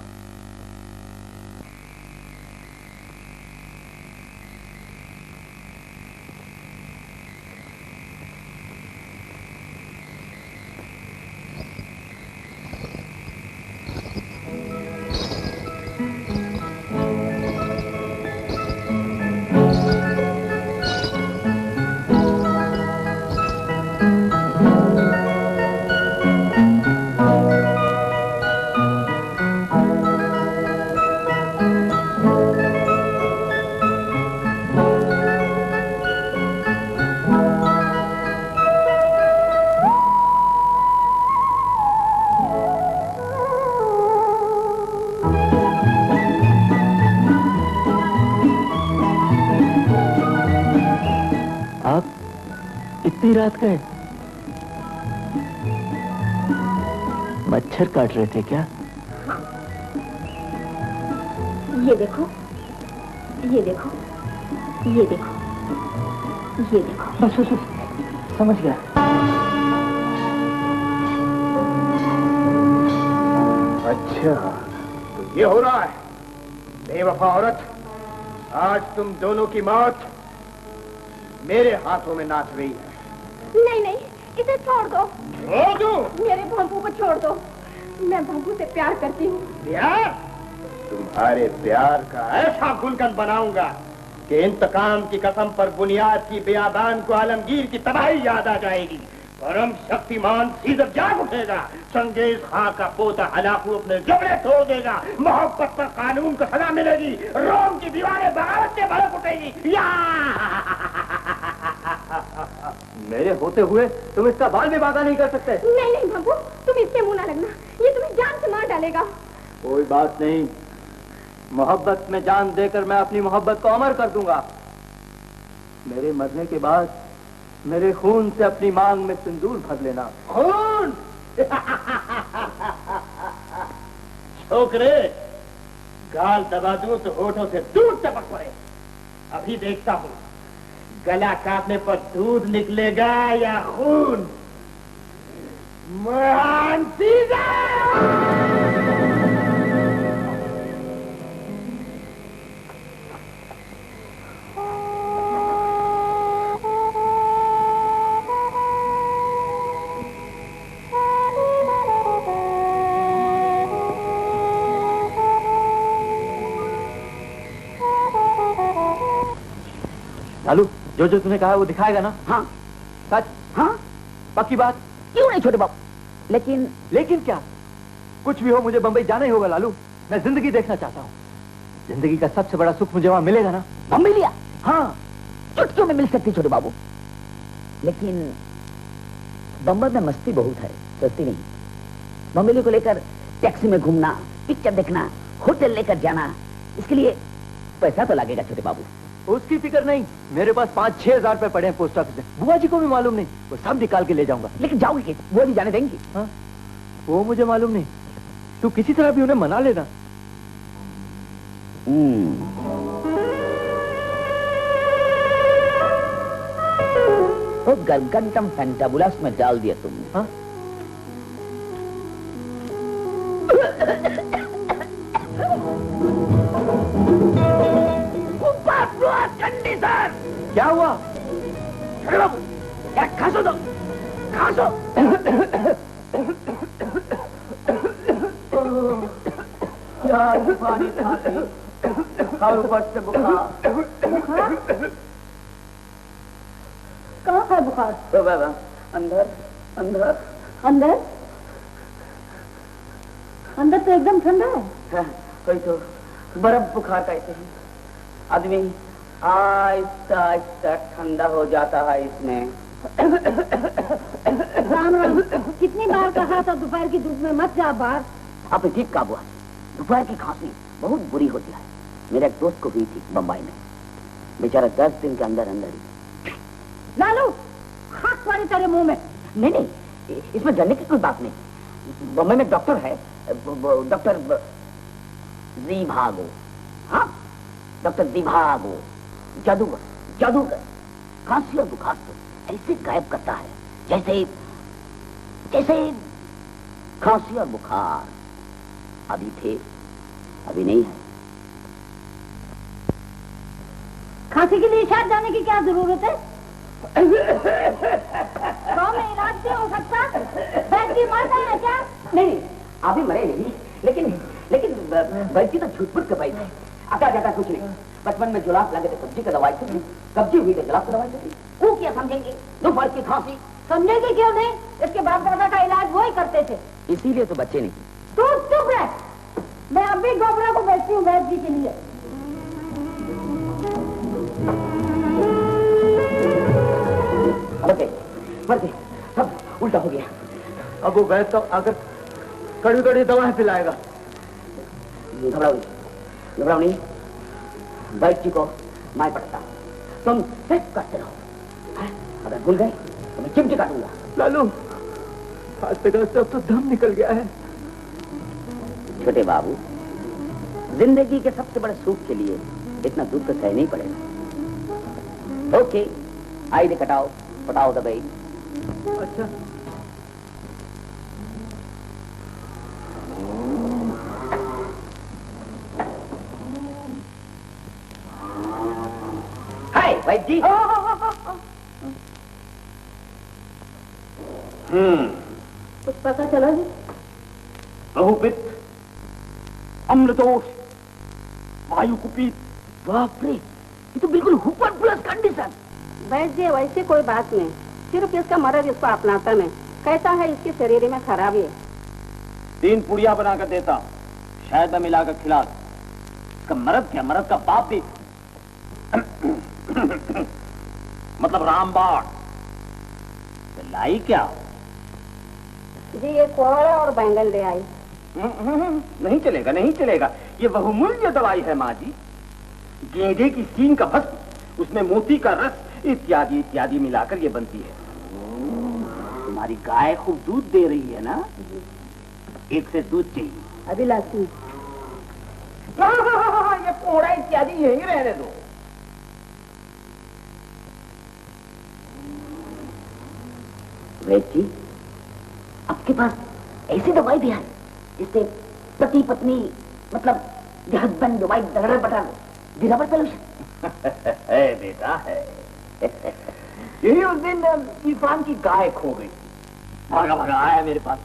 इतनी रात गए? मच्छर काट रहे थे क्या? हाँ। ये देखो, ये देखो, ये देखो, ये देखो। बस समझ गया। अच्छा तो ये हो रहा है। बेवफा औरत, आज तुम दोनों की मौत मेरे हाथों में नाच रही है। नहीं नहीं, इसे छोड़ दो। छोड़ दो? मेरे भंपू को छोड़ दो। मैं भंपू से प्यार करती हूँ। प्यार? तुम्हारे प्यार का ऐसा गुलकंद बनाऊंगा कि इंतकाम की कसम पर बुनियाद की बेआबान को आलमगीर की तबाही याद आ जाएगी। परम शक्तिमान सीधर जाग उठेगा। चंगेज खां का पोता हलाकू अपने जबड़े तोड़ देगा। मोहब्बत पर कानून को सजा मिलेगी। रोम की दीवारें बगावत से भड़क उठेगी। मेरे होते हुए तुम इसका बाल भी बागा नहीं कर सकते। नहीं नहीं भंपू, तुम इससे मुंह ना लगना, ये तुम्हें जान से मार डालेगा। कोई बात नहीं, मोहब्बत में जान देकर मैं अपनी मोहब्बत को अमर कर दूंगा। मेरे मरने के बाद मेरे खून से अपनी मांग में सिंदूर भर लेना। खून? छोकरे, गाल दबा दूं तो होठों से दूध टपक पड़े। अभी देखता हूँ गला काटने पर दूध निकलेगा या खून। महान सीजर! लालू, जो जो तूने कहा है वो दिखाएगा ना? हाँ। सच? हाँ। पक्की बात? क्यों नहीं छोटे बाबू, लेकिन क्या? कुछ भी हो मुझे बंबई जाना ही होगा लालू। मैं जिंदगी देखना चाहता हूँ। जिंदगी का सबसे बड़ा सुख मुझे वहां मिलेगा ना। बम्बई लिया? हाँ। चुटकियों में मिल सकती छोटे बाबू, लेकिन बम्बई में मस्ती बहुत है, सस्ती नहीं। बम्बई को लेकर टैक्सी में घूमना, पिक्चर देखना, होटल लेकर जाना, इसके लिए पैसा तो लगेगा छोटे बाबू। उसकी फिक्र नहीं, मेरे पास 5-6 हजार रुपए पड़े हैं पोस्ट ऑफिस में। बुआ जी को भी मालूम नहीं, वो सब निकाल के ले जाऊंगा। लेकिन जाओगे कि वो नहीं जाने देंगे? हाँ? वो मुझे मालूम नहीं, तू किसी तरह भी उन्हें मना लेना। वो गरगंटम फैंटाबुलस में डाल दिया तुमने। हाँ? क्या हुआ? खासो दो, खासो। पानी और ऊपर से बुखार। कहाँ है बुखार? अंदर अंदर अंदर? अंदर तो एकदम ठंडा है। कोई तो बर्फ बुखार कहते हैं। आदमी आहिस्ता आहिस्ता ठंडा हो जाता है इसमें। राम राम, कितनी बार कहा था दोपहर की धूप में मत जा बाहर। आप ठीक काबू है, दोपहर की खांसी बहुत बुरी होती है। मेरे एक दोस्त को हुई थी बम्बई में, बेचारा 10 दिन के अंदर अंदर ही। लालू, हाथ वाले तेरे मुंह में। नहीं नहीं, इसमें डरने की कोई बात नहीं। बम्बई में डॉक्टर है, डॉक्टर ज़ीभागो। हाँ, डॉक्टर ज़ीभागो जादूगर, जादूगर। खांसी और बुखार तो ऐसे गायब करता है जैसे जैसे खांसी और बुखार अभी थे अभी नहीं है। खांसी के लिए शहर जाने की क्या जरूरत है? गाँव में इलाज नहीं हो सकता? वैद्य मरता है क्या? नहीं, अभी मरे नहीं, लेकिन लेकिन वैद्य तो झूठ के भाई थे। आता जाता कुछ नहीं। बचपन में जुलाब लगे तो सब्जी का दवाई थी, कब्जी हुई तो जुलाब का दवाई थी। वो क्या समझेंगे? दोपहर की खांसी समझेंगे क्यों नहीं? इसके बाप दादा का इलाज वो ही करते थे। इसीलिए तो बच्चे नहीं। तू चुप रह, मैं अभी गोबरा को बेचती हूँ वैद्य के लिए। मर सब उल्टा हो गया। अब वो वैद्य तो अगर कड़ी कड़ी दवा पिलाएगा। घबराओ नहीं, वैद्य जी को मैं पढ़ता हूँ, तुम सिर्फ करते रहो। अगर भूल गए तो मैं चिमटी काटूंगा। लालू, खाते खाते अब तो दम निकल गया है। छोटे बाबू, जिंदगी के सबसे बड़े सुख के लिए इतना दूर तो सह नहीं पड़ेगा। ओके, आईडी कटाओ, पटाओ दबाई। अच्छा, हाय वैद्य जी। कुछ पता चला जी? बहुपित्त, अम्लदोष, वायु कुपित। बाप रे, ये तो बिल्कुल हुपर प्लस कंडीशन। वैसे वैसे कोई बात नहीं, सिर्फ इसका मर्द इसको अपनाता नहीं। कहता है इसके शरीर में खराबी है। 3 पुड़िया बनाकर देता, शायद में मिलाकर खिला। इसका मर्द क्या, मर्द का बाप भी मतलब रामबाण। लाई क्या जी, ये कोहड़ा और बैंगन ले आई। नहीं चलेगा, नहीं चलेगा। ये बहुमूल्य दवाई है माँ जी। गेंदे की सींग का भस्म, उसमें मोती का रस इत्यादि इत्यादि मिलाकर ये बनती है। तुम्हारी गाय खूब दूध दे रही है ना? एक से दूध चाहिए। अभी लाती हूँ। ये कोड़ा इत्यादि यहीं रहने दो। वैद्य जी, आपके पास ऐसी दवाई भी है जिससे पति पत्नी मतलब हस्बैंड वाइफ दगड़ बटन डिजाबर सोल्यूशन है बेटा है। यही उस दिन इरफान की गाय खो गई, भागा भागा आया मेरे पास,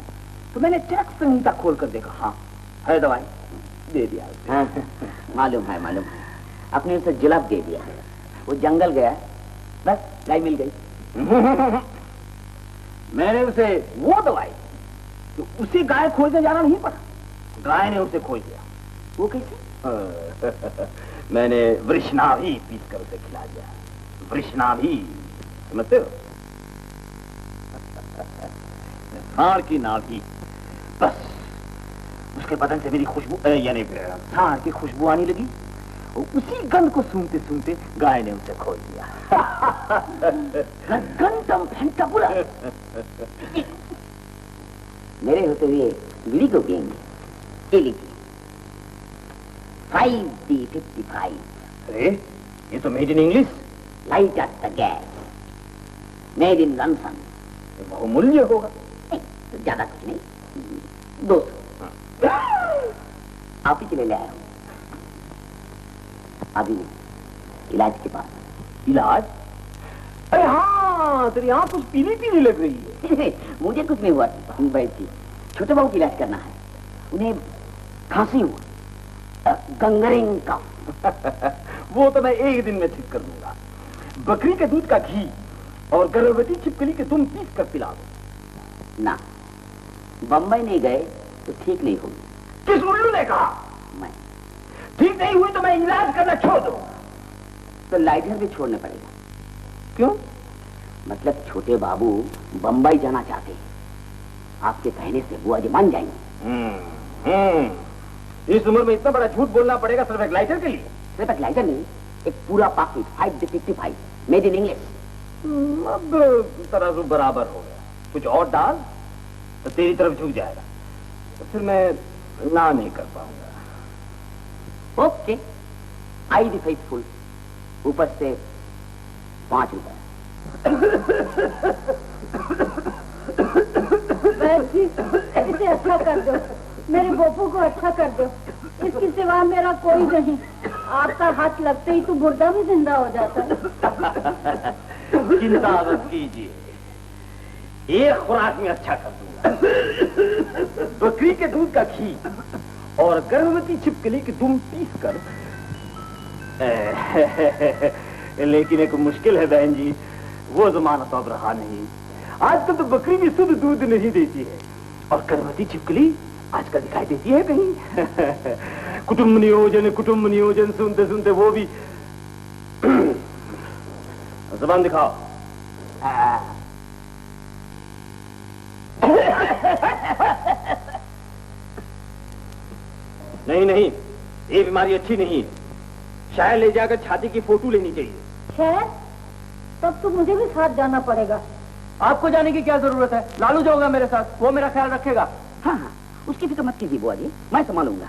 तो मैंने चरक संहिता खोल कर देखा। हाँ है दवाई, दे दिया। हाँ, मालूम है मालूम है, आपने उसे जुलाब दे दिया। वो जंगल गया, बस गाय मिल गई। मैंने उसे वो दवाई तो उसी गाय खोजने जाना नहीं पड़ा, गाय ने उसे खोज लिया। वो कैसे? मैंने वृषनाभी पीस कर उसे खिला दिया। वृषनाभी समझते हो? सांड की नाभी। बस उसके बदन से मेरी खुशबू यानी सांड की खुशबू आने लगी। उसी गंध को सूंघते सूंघते गाय ने उसे खोज लिया। गंतम फैंटाबुला। मेरे होते हुए बीड़ी को पिएंगे। ये लीजिए 5D55। अरे ये तो made in English. Light at the gas, made in London. बहुमूल्य होगा। तो ज्यादा कुछ नहीं, 200। आप ही के लिए ले आया हूं। अभी इलाज के पास। इलाज? अरे हाँ, तेरी आंख कुछ पीली पीली लग रही है। मुझे कुछ नहीं हुआ भाई जी, छोटे बाबू की इलाज करना है। उन्हें खांसी हुआ, गंगरिंग का। वो तो मैं एक दिन में ठीक कर दूंगा। बकरी के दूध का घी और गर्भवती छिपकली के तुम पीस कर पिला दो। ना, बम्बई नहीं गए तो ठीक नहीं होगी। किस उल्लू ने कहा? मैं। ठीक नहीं हुई तो मैं इलाज करना छोड़ दूं। तो लाइटर भी छोड़ना पड़ेगा। क्यों? मतलब छोटे बाबू बंबई जाना चाहते हैं, आपके कहने से बुआ जी मान जाएंगे। इस उम्र में इतना बड़ा झूठ बोलना पड़ेगा सिर्फ एक लाइटर के लिए? सिर्फ एक लाइटर नहीं, एक पूरा पाकिट 555 मेड इन इंग्लिश। अब तराजू बराबर हो गया, कुछ और डाल तो तेरी तरफ झुक जाएगा, तो फिर मैं ना नहीं कर पाऊंगा। ओके, आई दी फेथफुल, ऊपर से 5 रुपए। इसे अच्छा कर दो, मेरे बोपू को अच्छा कर दो, इसके सिवा मेरा कोई नहीं। आपका हाथ लगते ही तो मुर्दा भी जिंदा हो जाता है। चिंता मत कीजिए, एक खुराक में अच्छा कर दूंगा। बकरी के दूध का घी और गर्भवती छिपकली की दुम पीस कर। लेकिन एक मुश्किल है बहन जी, वो जमाना तो अब रहा नहीं। आजकल तो बकरी भी शुद्ध दूध नहीं देती है, और गर्भवती छिपकली आजकल दिखाई देती है कहीं। कुटुंब नियोजन सुनते सुनते वो भी। ज़बान दिखाओ। नहीं, ये बीमारी अच्छी नहीं है। शायद ले जाकर छाती की फोटो लेनी चाहिए। शायद? तब तो मुझे भी साथ जाना पड़ेगा। आपको जाने की क्या जरूरत है? लालू जाऊंगा मेरे साथ, वो मेरा ख्याल रखेगा। हाँ, उसकी फिक्र मत कीजिए बुआ जी, मैं संभालूंगा।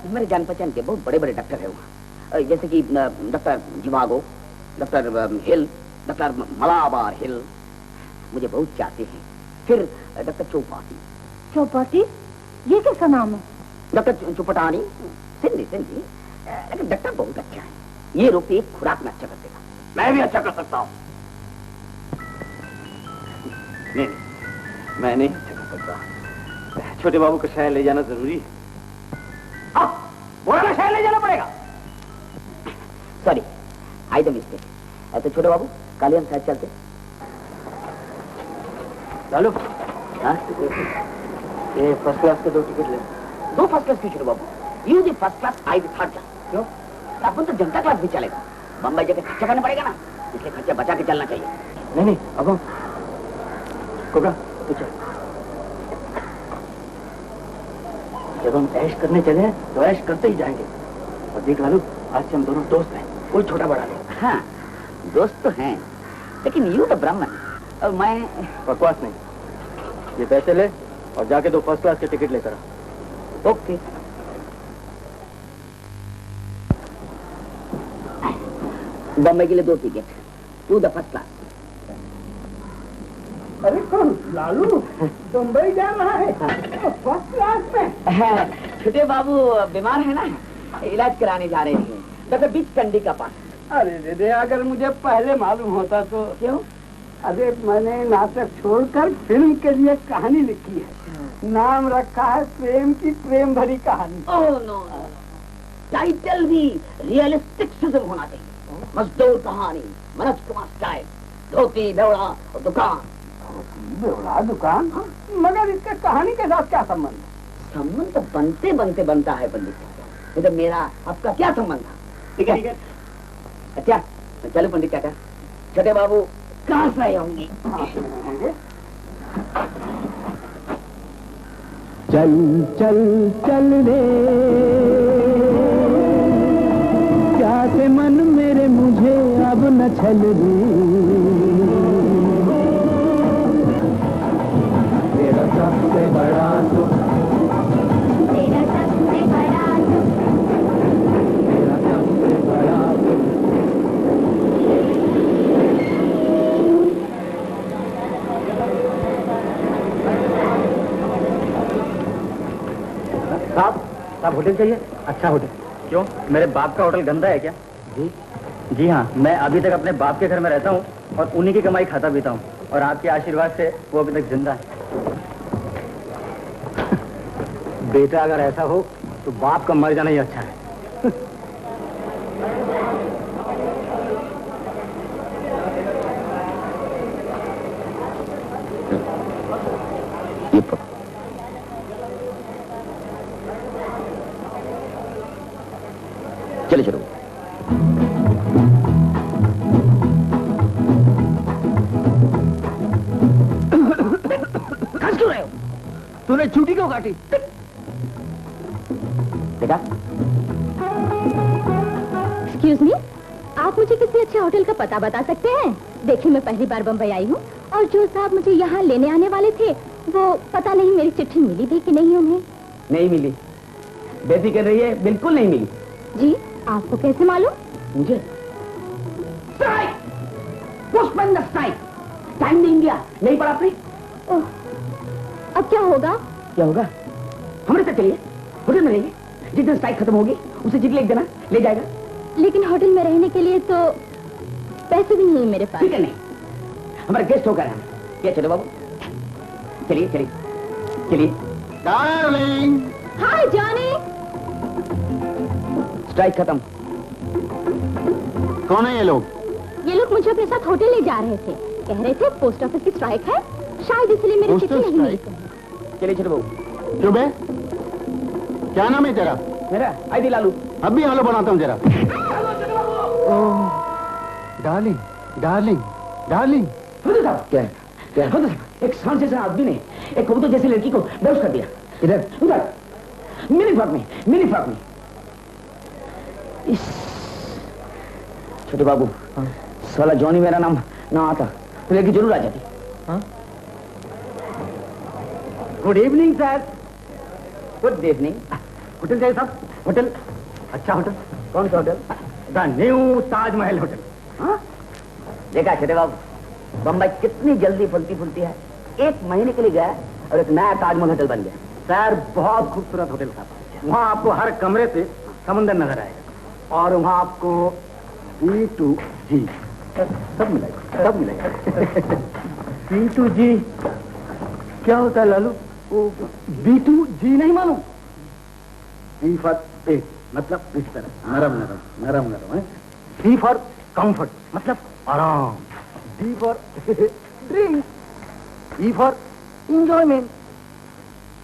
मेरे जान पहचान के बहुत बड़े बड़े डॉक्टर है वहाँ, जैसे कि डॉक्टर जिवागो, डॉक्टर हिल, डॉक्टर मलाबार हिल मुझे बहुत चाहते हैं। फिर डॉक्टर चौपाटी, ये कैसा नाम है? डॉक्टर चुपटानी, सिंधी, लेकिन डॉक्टर बहुत अच्छा है। ये रोग एक खुराक में अच्छा कर देगा। मैं भी अच्छा कर सकता हूँ। नहीं, मैं नहीं अच्छा कर सकता। छोटे बाबू को शहर ले जाना जरूरी है। बोला ना, शहर ले जाना पड़ेगा। Sorry, I the mistake. तो छोटे बाबू, कल हम साथ चलते। लालू, हाँ, ये फर्स्ट क्लास के 2 टिकट ले। 2 फर्स्ट क्लास की छोटे बाबू? You the first class, I the third class. क्यों? अपन तो जनता क्लास भी चलेगा, बम्बई जाके खर्चा करना पड़ेगा ना, इसलिए खर्चा बचा के चलना चाहिए। नहीं, अब हम कोबरा तो चल। जब हम ऐश करने चले हैं तो ऐश करते ही जाएंगे। और देख लालू, आज से हम दोनों दोस्त हैं, कोई छोटा बड़ा नहीं। हाँ, दोस्त तो हैं, लेकिन यू तो ब्राह्मण और मैं। बकवास नहीं, ये पैसे ले और जाके 2 फर्स्ट क्लास के टिकट लेकर आ। ओके। बम्बई के लिए 2 ticket, to the first class. अरे कौन? लालू मुंबई जा रहा है फर्स्ट क्लास में? छोटे बाबू बीमार है ना, इलाज कराने जा रहे हैं डॉक्टर बीच कंडी का पास। अरे दीदी, अगर मुझे पहले मालूम होता तो। क्यों? अरे मैंने नाटक छोड़कर फिल्म के लिए कहानी लिखी है, नाम रखा है प्रेम की प्रेम भरी कहानी। ओह नो, टाइटल भी रियलिस्टिक सिज्म होना चाहिए। मजदूर कहानी, मनोज कुमार स्टाइल, धोती बेवड़ा और दुकान। बेवड़ा दुकान? मगर इसका कहानी के साथ क्या संबंध? संबंध तो बनते बनते बनता है पंडित। तो मेरा आपका क्या संबंध था? ठीक है, अच्छा चलो पंडित चाचा, छोटे बाबू कहाँ से आए होंगे? चल चल चल रे प्यासे मन मेरे, मुझे अब न छल रे। तेरा सबसे बड़ा दुख, तेरा सबसे बड़ा दुख, तेरा सबसे बड़ा दुख। साहब होटल चाहिए? अच्छा होटल। क्यों, मेरे बाप का होटल गंदा है क्या? जी हाँ, मैं अभी तक अपने बाप के घर में रहता हूँ और उन्हीं की कमाई खाता पीता हूँ, और आपके आशीर्वाद से वो अभी तक जिंदा है। बेटा अगर ऐसा हो तो बाप का मर जाना ही अच्छा है। चलो चलो। तूने छुट्टी क्यों काटी? देखा? एक्सक्यूज मी, आप मुझे किसी अच्छे होटल का पता बता सकते हैं? देखिए, मैं पहली बार बम्बई आई हूँ और जो साहब मुझे यहाँ लेने आने वाले थे वो पता नहीं मेरी चिट्ठी मिली थी कि नहीं उन्हें। नहीं मिली। बेफिक्र रहिए, बिल्कुल नहीं मिली। जी, आपको कैसे मालूम? मुझे स्ट्राइक, पुष्पन द स्ट्राइक, टाइम नहीं दिया, नहीं पढ़ा आपने? ओह, अब क्या होगा? क्या होगा? हमारे साथ चलिए, होटल में रहिए, जिस दिन स्ट्राइक खत्म होगी उसे चिट्ठी लिख देना, ले जाएगा। लेकिन होटल में रहने के लिए तो पैसे भी नहीं मेरे पास। ठीक है, नहीं, हमारे गेस्ट होकर हैं। क्या चलो बाबू, चलिए चलिए चलिए। डार्लिंग, हाय जॉनी। स्ट्राइक खत्म। कौन है ये लोग? ये लोग मुझे अपने साथ होटल ले जा रहे थे। कह रहे थे पोस्ट ऑफिस की स्ट्राइक है, शायद इसलिए मेरी चिट्ठी नहीं मिली। चलिए छोटे बाबू। चुप है? क्या नाम है तेरा? मेरा आईडी लालू। अब भी आलू बनाता हूँ जरा। Darling, darling, darling. क्या है? क्या है? एक सांड जैसा आदमी ने एक कबूतर जैसी लड़की को बेहोश कर दिया। इधर उधर, मिनी फ्रॉक में, मिनी फ्रॉक में। छोटे बाबू, साला जॉनी मेरा नाम ना आता तो लड़की जरूर आ जाती। Good evening sir. Good evening. Hotel चाहिए साहब? होटल? अच्छा होटल? कौन सा hotel? The new Taj Mahal hotel. हाँ? देखा छोटे बाबू, बम्बई कितनी जल्दी फुलती फुलती है। 1 महीने के लिए गया और एक नया ताजमहल होटल बन गया। सर बहुत खूबसूरत होटल था। वहाँ आपको हर कमरे से समुंदर नजर आएगा और वहाँ आपको B2G सब मिलेगा, सब मिलेगा। B2G क्या होता है लालू? वो B2G नहीं मालूम? B फॉर पेट, मतलब इस तरह नरम नरम नरम नरम है। C फॉर कंफर्ट, मतलब आराम। D for drink, E for enjoyment,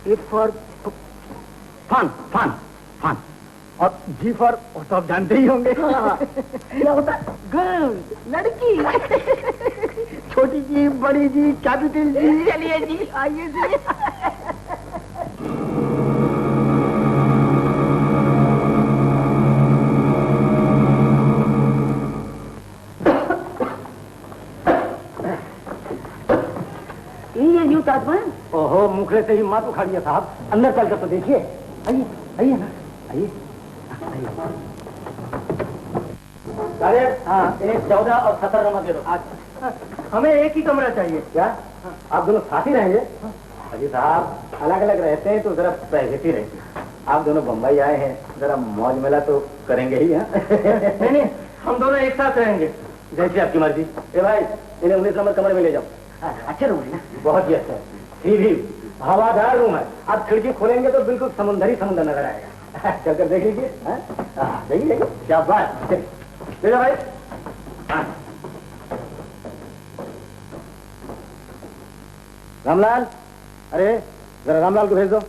F for fun fun fun और G फॉर तो आप जानते ही होंगे क्या होता है? गर्ल, लड़की। छोटी जी, बड़ी जी, कैपिटल जी। चलिए जी, आइए जी। ये न्यू ताजमहल। ओहो, मुखड़े से ही मात उखा लिया साहब। अंदर चल कर तो देखिए। आइए आइए ना, आइए आइए। हाँ, एक 14 और 17 नंबर दे दो। अच्छा, हमें एक ही कमरा चाहिए। क्या आप दोनों साथ ही रहेंगे? अजी साहब, अलग अलग रहते हैं तो जरा प्राइवेसी रहती है। आप दोनों बम्बई आए हैं, जरा मौज मेला तो करेंगे ही। नहीं नहीं, हम दोनों एक साथ रहेंगे, जैसी आपकी मर्जी। ए भाई, इन्हें 19 नंबर कमरे में ले जाओ। अच्छा रूम है ना? बहुत ही अच्छा है, सीधी हवादार रूम है। आप खिड़की खोलेंगे तो बिल्कुल समुंदर ही समुंदर नजर आएगा। चलकर देख लीजिए। देखिए क्या बात। ले जाओ भाई। रामलाल, अरे जरा रामलाल को भेज दो।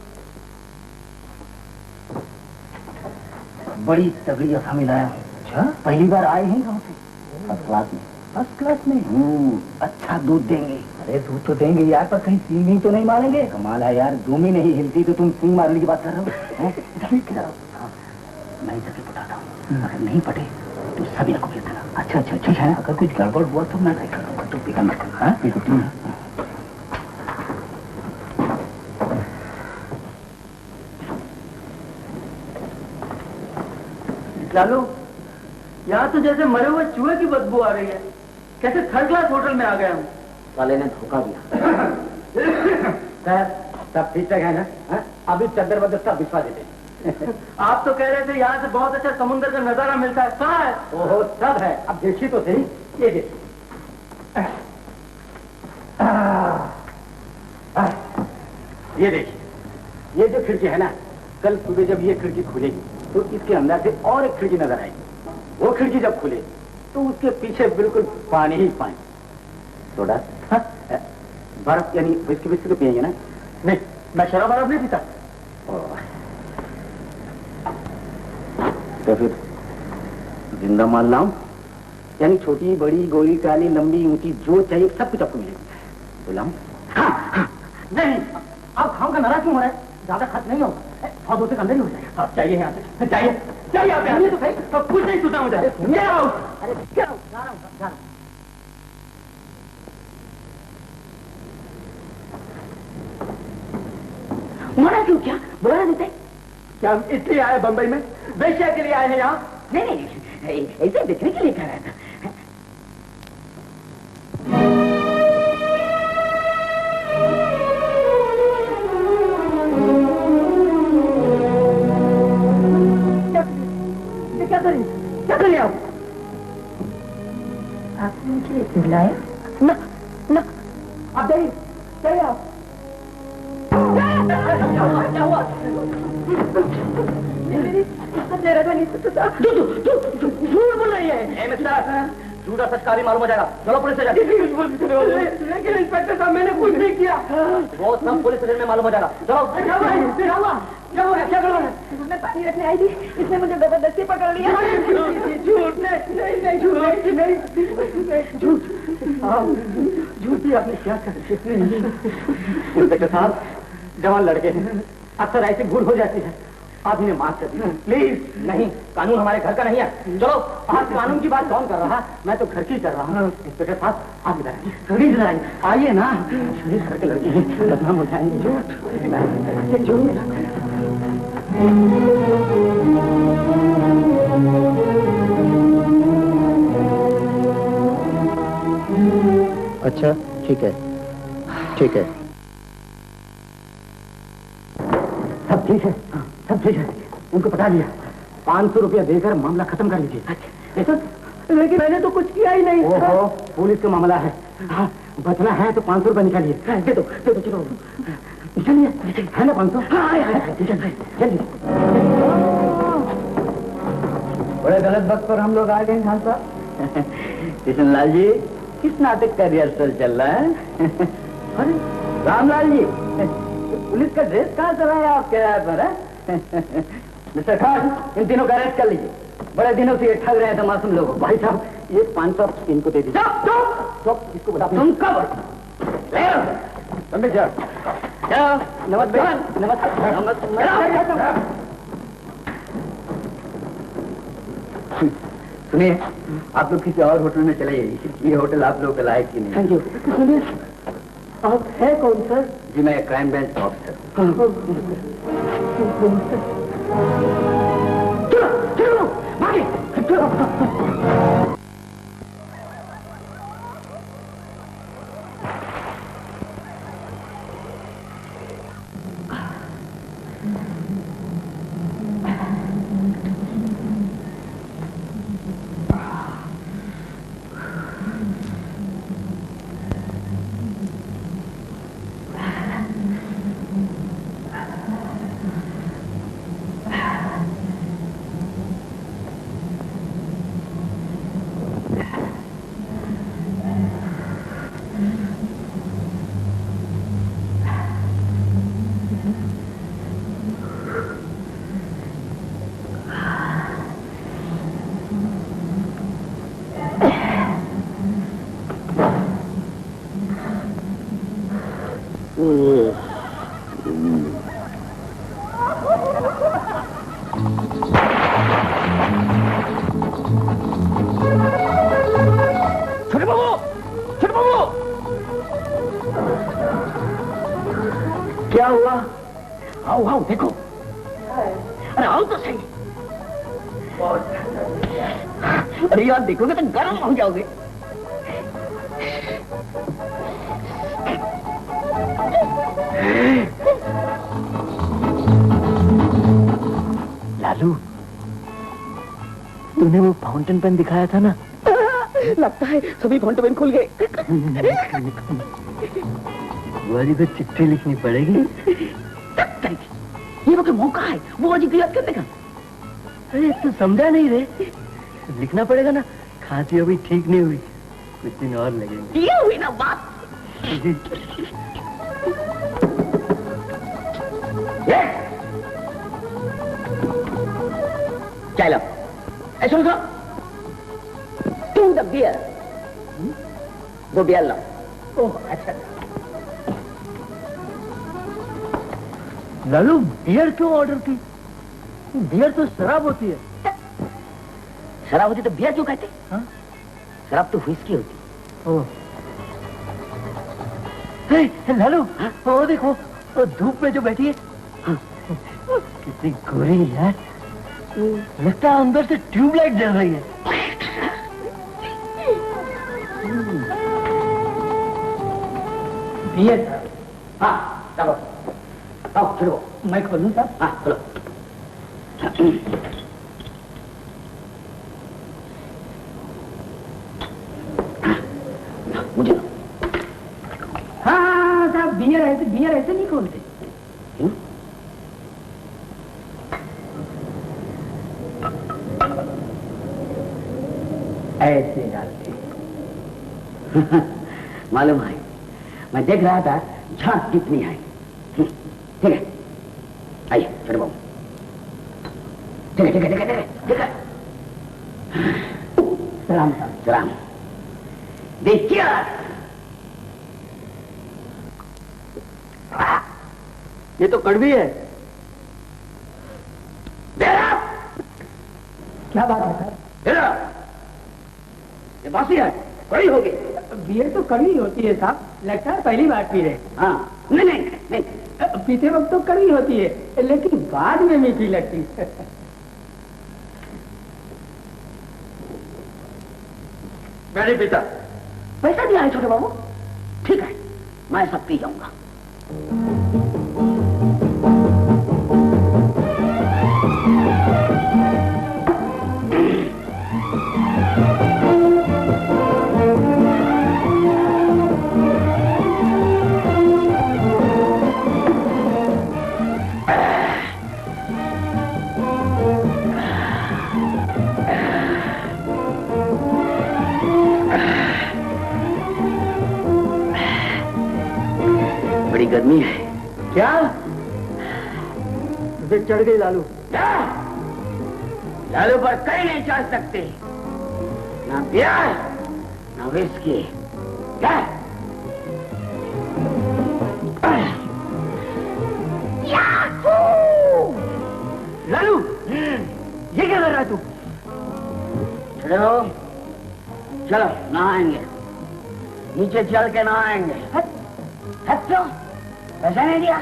बड़ी तगड़ी असामी लाया हूँ। अच्छा, पहली बार आए हैं गाँव से? फर्स्ट क्लास में। फर्स्ट क्लास में? अच्छा दूध देंगे। अरे दूध तो देंगे यार, पर कहीं सींग तो नहीं मारेंगे? कमाल है यार, दूमी नहीं हिलती तो तुम सींग मारने की बात कर रहे हो? मैं इसे पटाता हूँ, अगर नहीं पटे तो सभी को भेज देना। अच्छा अच्छा अच्छा है, अगर कुछ गड़बड़ हुआ तो मैं नहीं करूँगा, तो फिक्र मत करना। लालू, यहाँ तो जैसे मरे हुए चूहे की बदबू आ रही है। कैसे थर्ड क्लास होटल में आ गया हूँ? साले ने धोखा दिया। सब ठीक ठाक है ना? अभी चद्दर बदर सब बिछवा देते। आप तो कह रहे थे यहाँ से बहुत अच्छा समुद्र का नजारा मिलता है। कहाँ है? ओहो, सब है। अब देखिए तो सही, ये देखिए। ये देखिए, ये जो खिड़की है ना, कल सुबह जब ये खिड़की खुलेगी तो इसके अंदर से और एक खिड़की नजर आएगी। वो खिड़की जब खुले तो उसके पीछे बिल्कुल पानी ही पानी। सोडा, बर्फ यानी विस्की विस्की तो पिएंगे ना? नहीं, मैं शराब वराब नहीं पीता। तो फिर जिंदा माल लाऊं? यानी छोटी बड़ी गोली काली लंबी ऊंची जो चाहिए सब कुछ आपको मिलेगा। तो लाऊं? हाँ, हाँ, नहीं अब खाऊंगा का नाराज क्यों हो रहा है? ज्यादा खर्च नहीं होगा, 100-200 के अंदर ही हो जाएगा। आप चाहिए यहाँ से, चाहिए चाहिए आप यहाँ तो सही, सब कुछ नहीं सुना मुझे। क्या हो? अरे क्या हो? जा रहा हूँ, जा रहा हूँ। मना क्यों? क्या बोला देते? क्या हम इसलिए आए बंबई में? वेश्या के लिए आए हैं यहाँ? नहीं नहीं, ऐसे देखने के लिए कह रहा था। क्या करिए आप? आपने मुझे चिल्लाया? ना ना, आप जाइए जाइए आप। क्या हुआ? झूठ बोल रही है। झूठा सच का भी मालूम हो जाएगा। चलो पुलिस स्टेशन। लेकिन इंस्पेक्टर साहब मैंने कुछ नहीं किया। वो सब पुलिस स्टेशन में मालूम हो जाएगा। चलो। क्या हुआ? क्या करो? मैं पानी रखने आई थी, इसने मुझे जबरदस्ती पकड़ लिया। झूठ नहीं झूठ भी आपने क्या कर? इंस्पेक्टर साहब, जवान लड़के हैं, अक्सर ऐसी भूल हो जाती है, आप इन्हें माफ कर दीजिए प्लीज। नहीं, कानून हमारे घर का नहीं है। चलो, आज कानून की बात कौन कर रहा? मैं तो घर की कर रहा हूँ। इंस्पेक्टर साहब, आप इधर प्लीज आइए ना। शरीर घर के लड़के हैं, बदनाम हो जाएंगे। झूठ अच्छा ठीक है, ठीक है, सब ठीक है, सब ठीक है। उनको पता लिया, 500 रुपया देकर मामला खत्म कर लीजिए। अच्छा, लेकिन मैंने तो कुछ किया ही नहीं। ओहो, पुलिस का मामला है। हाँ, बचना है तो 500 रुपया निकालिए। दे दो चलो निकालिए। है ना 500? जल्दी। बड़े गलत वक्त पर हम लोग आ गए खान साहब। किशनलाल जी, किस नाटक का रिहर्सल चल रहा है? अरे रामलाल जी, पुलिस का ड्रेस कहाँ चला है आप किराए पर? है मिस्टर खान, इन तीनों का अरेस्ट कर लीजिए। बड़े दिनों से ये ठग रहे थे मासूम लोग। भाई साहब, ये 500 इनको दे दीजिए। इसको बता। तुम कब? नमस्कार। सुनिए, आप लोग किसी और होटल में चले जाइए, ये होटल आप लोग के लायक ही नहीं। Thank you. सुनिए, आप है कौन सर? जी, मैं क्राइम ब्रांच ऑफिसर। चलो भागे। क्या हुआ? आओ देखो। अरे आओ तो सही। अरे यार, देखोगे तो गर्म हो जाओगे। लालू, तूने वो फाउंटेन पेन दिखाया था ना? लगता है सभी फाउंटेन पेन खुल गए। बुआ जी को चिट्ठी लिखनी पड़ेगी। ये वक्त मौका है बुआ जी को याद करने का। अरे तो समझा नहीं रे, लिखना पड़ेगा ना। खांसी अभी ठीक नहीं हुई, कुछ दिन और लगेंगे। ये हुई ना बात। चलो ऐसा सुनो, टू द बियर। वो बियर लो। ओह अच्छा। लालू बियर क्यों ऑर्डर की? बियर तो शराब होती है। शराब होती तो बियर क्यों कहते? हाँ? शराब तो व्हिस्की होती। ओह। लालू, वो देखो, वो धूप में जो बैठी है, कितनी गोरी है, लगता है अंदर से ट्यूबलाइट जल रही है। बियर? हाँ, चलो, आओ चलो, मैं खोलूं साहब? हाँ चलो। मुझे हाँ साहब, बियर ऐसे नहीं खोलते। क्यों? ऐसे डालते। मालूम है, मैं देख रहा था झांक कितनी है। ठीक है, आइए छोटे बाबू। ठीक है ठीक है ठीक है ठीक है। सलाम साहब। सलाम। देखिए ये तो कड़वी है। क्या बात है सर? ये बासी है, कड़ी होगी। बियर तो कड़वी होती है साहब, लगता है पहली बार पी रहे। हाँ, नहीं नहीं नहीं, पीते वक्त तो कड़वी होती है, लेकिन बाद में मीठी लगती है। मैं नहीं पीता। पैसा दिया है छोटे बाबू। ठीक है, मैं सब पी जाऊंगा। बड़ी गर्मी है। क्या? तुझे चढ़ गई लालू? क्या? लालू पर कहीं नहीं चढ़ सकते, ना बियर ना विस्की। क्या? लालू, ये क्या कर रहा है तू? चलो चलो नहाएंगे, नीचे चल के नहाएंगे। क्यों? पैसा नहीं दिया?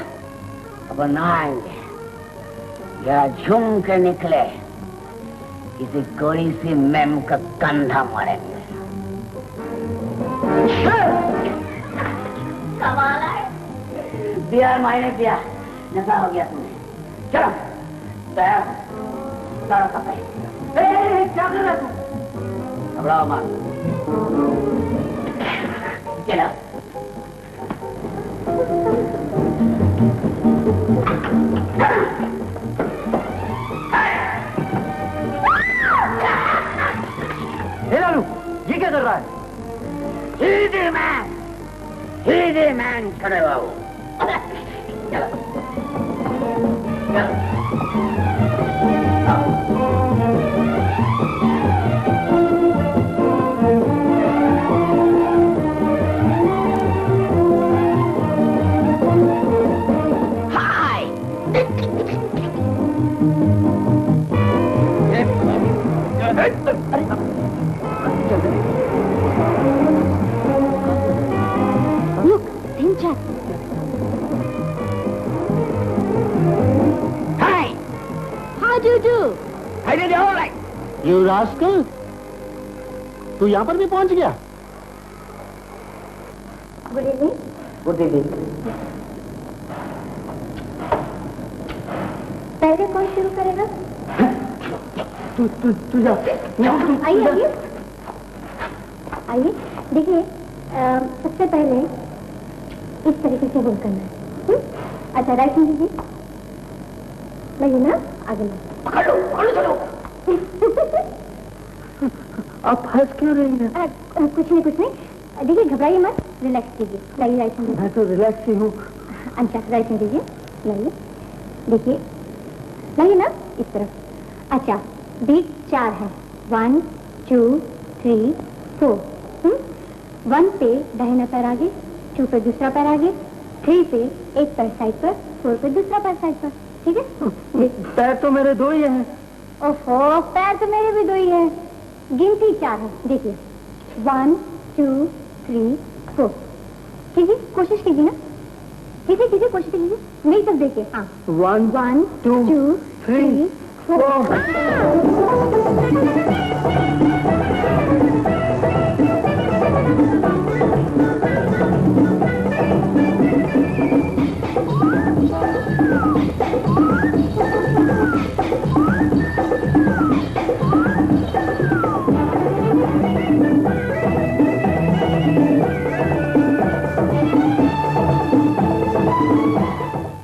अब नहाएंगे, जरा झूम के निकले, किसी गोरी सी मैम का कंधा मारेंगे। कमाल है, दिया मैंने दिया, नशा हो गया तुम्हें। चलो तैयार, सारा कपड़े। क्या कर रहा तू? घबराओ मत, चलो। लालू, ये क्या कर रहा है? सीधे मैन खड़े बाबू। चलो चलो। Look, Tinchak. Hi! How do you do? I did all right. You rascal! तू यहाँ पर भी पहुँच गया? Good evening. Good evening. पहले कौन शुरू करेगा? तू जा। आइए आइए आइए, देखिए सबसे पहले इस तरीके से होल्ड करना है। अच्छा, राइट हैंड दीजिए। लगी ना? आगे लो। पकड़ो चलो। आप हंस क्यों रही हैं? कुछ नहीं। देखिए, घबराइए मत, रिलैक्स कीजिए। लाइए राइट हैंड। मैं तो रिलैक्स ही हूँ। अच्छा, राइट हैंड दीजिए। लाइए, देखिए, लाइए ना इस तरफ। अच्छा, बीट 4 है। 1 2 3 4। 1 पे दाहिना पैर आगे, 2 पे दूसरा पैर आगे, 3 फीट, एक पैर साइड पर, 4 फीट दूसरा पैर साइड पर, ठीक है? पैर तो मेरे 2 ही हैं। ओहो, पैर तो मेरे भी 2 ही हैं। गिनती 4 है, देखिए 1 2 3 4। कीजिए, कोशिश कीजिए ना, कीजिए कीजिए, कोशिश कीजिए, मेरी तरफ देखिए। हाँ, 1 2 3 4।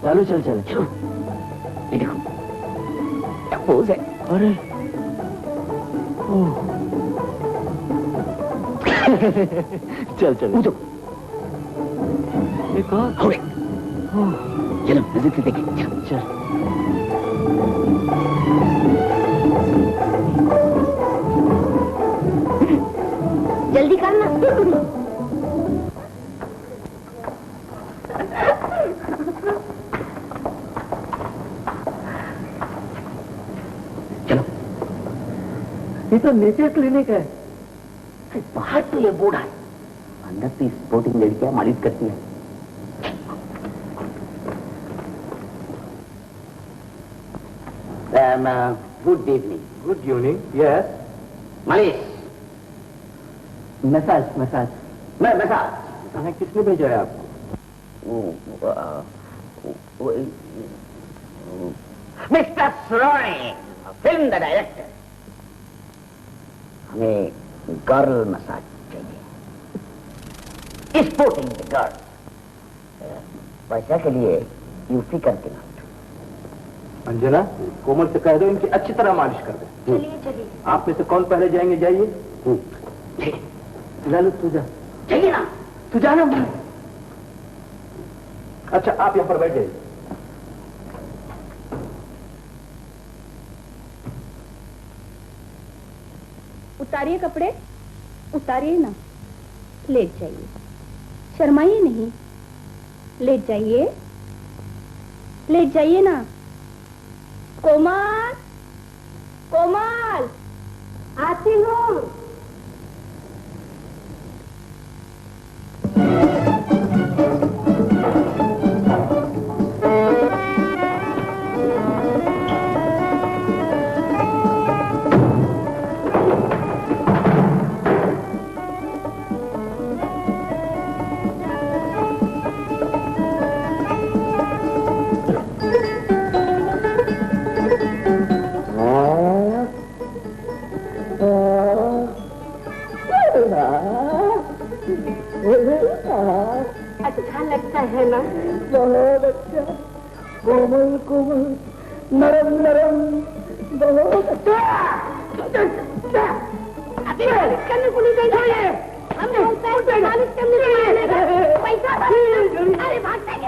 चलो चल चल चलो, ये देखो क्या पोज है। अरे चल चल पूछो एक और। हो गए। चलो नजदीक से देखें। चलो चल जल्दी करना। चलो, ये तो नीचे क्लिनिक है। बाहर तो ये बोर्ड है, अंदर तो स्पोर्टिंग लड़कियां मालिश करती है। Good evening. Good evening. Yes मालिश, मसाज मसाज। मैं मसाज। किसने भेजा है आपको? मिस्टर सुरोनी, फिल्म द डायरेक्टर, हमें गर्ल मसाज चाहिए, स्पोर्टिंग द गर्ल। पैसा के लिए यू फिकर के नाम। अंजना, कोमल से कह दो इनकी अच्छी तरह मालिश कर दे। चलिए चलिए। आप में से कौन पहले जाएंगे? जाइए। लालू तू जा, चाहिए ना? तू जाना। अच्छा, आप यहाँ पर बैठ जाइए। उतारिए कपड़े, उतारिए ना, लेट जाइए, शर्माइए नहीं, लेट जाइए, लेट जाइए ना। कोमल, कोमल, आती हूँ। अच्छा लगता है ना? बहुत अच्छा, कोमल कोमल, नरम नरम, बहुत अच्छा। अभी मालिश करने को नहीं चाहिए, हम बोलते हैं मालिश करने को नहीं। पैसा अरे भागता है।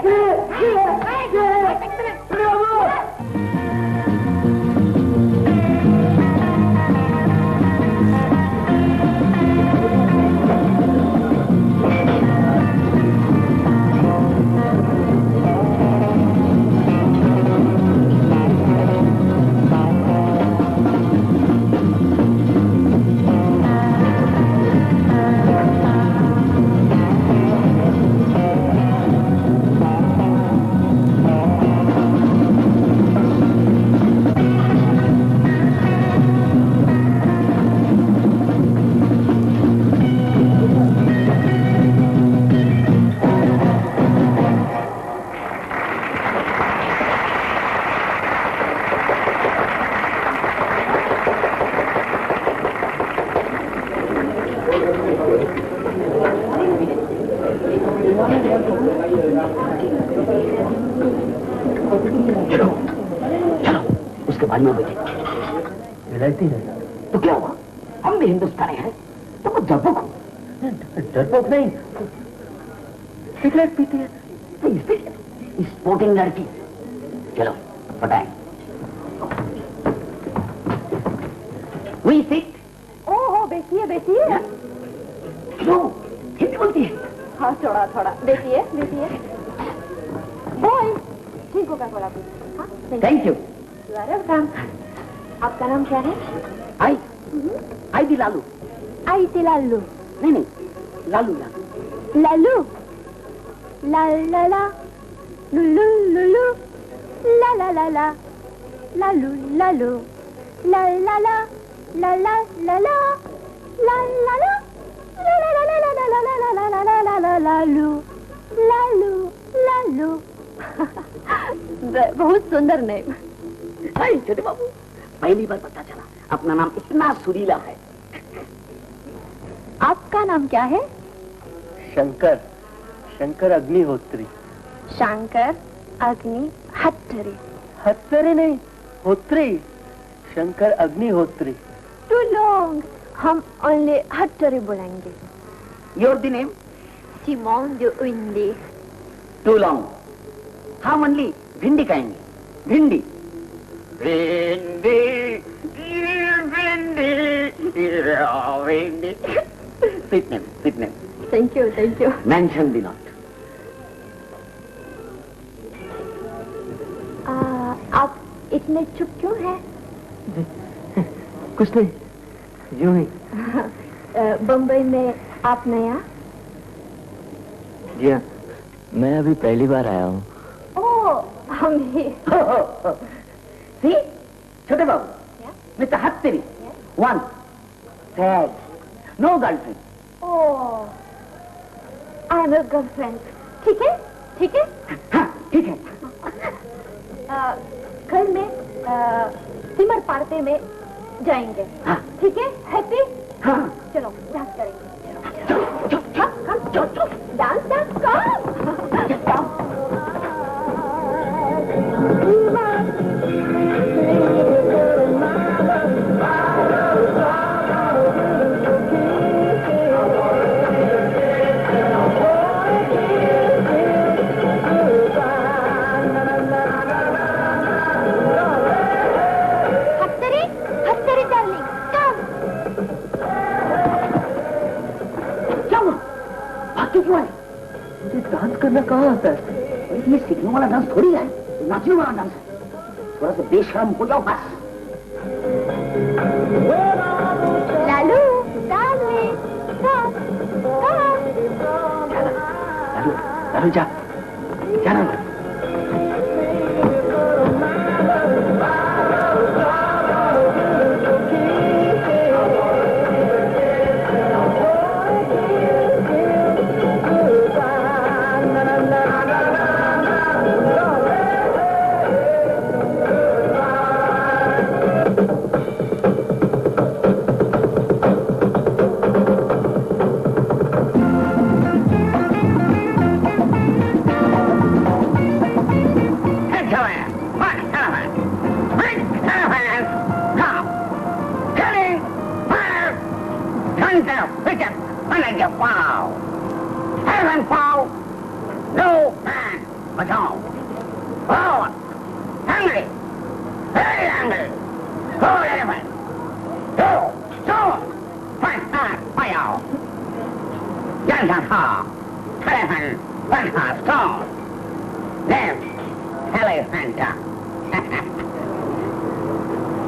चलो चलो, उसके बाद में बैठे। रहती है तो क्या हुआ, हम भी हिंदुस्तानी हैं, तो कुछ डरपोक हो। डरपोक नहीं, सिगरेट पीती है तो इससे स्पोर्टिंग लड़की। चलो बताएं। वही सिट। ओहो, बैठिए बैठिए। क्यों हिंदी बोलती है? हाँ, थोड़ा थोड़ा बैठिए बैठिए। बॉय ठीक होगा थोड़ा कुछ। Thank you. वेलकम। आपका नाम क्या है? आई दी लालू। आई सी लालू। नहीं लालू लालू। लालू ला ला ला लुलु लुलु ला ला ला ला लालू लालू ला ला ला ला ला ला ला ला ला ला ला लालू लालू लालू। बहुत सुंदर नेम। छोटे बाबू, पहली बार पता चला अपना नाम इतना सुरीला है। आपका नाम क्या है? शंकर, शंकर अग्निहोत्री। शंकर अग्निहोत्री। हत्तरी नहीं, होत्री। शंकर अग्निहोत्री। टू लॉन्ग, हम ओनली हत्तरी बोलेंगे। Your the name? Simone de Undi। Too long, हम ओनली भिंडी कहेंगे। भिंडी भिंडी भिंडी भिंडी। Sweet name, sweet name. Thank you, thank you. Mention the not. आप इतने चुप क्यों हैं? कुछ नहीं, यूं ही। बम्बई में आप नया? जी हाँ, मैं अभी पहली बार आया हूँ। ओह, हम ही। See, छोटे बाबू, मिस्टर हत्तरी, one, sad, no girlfriend. Oh, I am a girlfriend. ठीक है, ठीक है। हाँ, ठीक है। कल में सिमर पार्टी में जाएंगे। हाँ। ठीक है, हैप्पी? हाँ। चलो डांस करेंगे। डांस डांस कम। डांस करना कहाँ आता है? ये सीखने वाला डांस थोड़ी है, नाचने वाला डांस है। थोड़ा सा बेशर्म हो जाओ बस। लालू, डार्लिंग, लालू, लालू जा, जाना।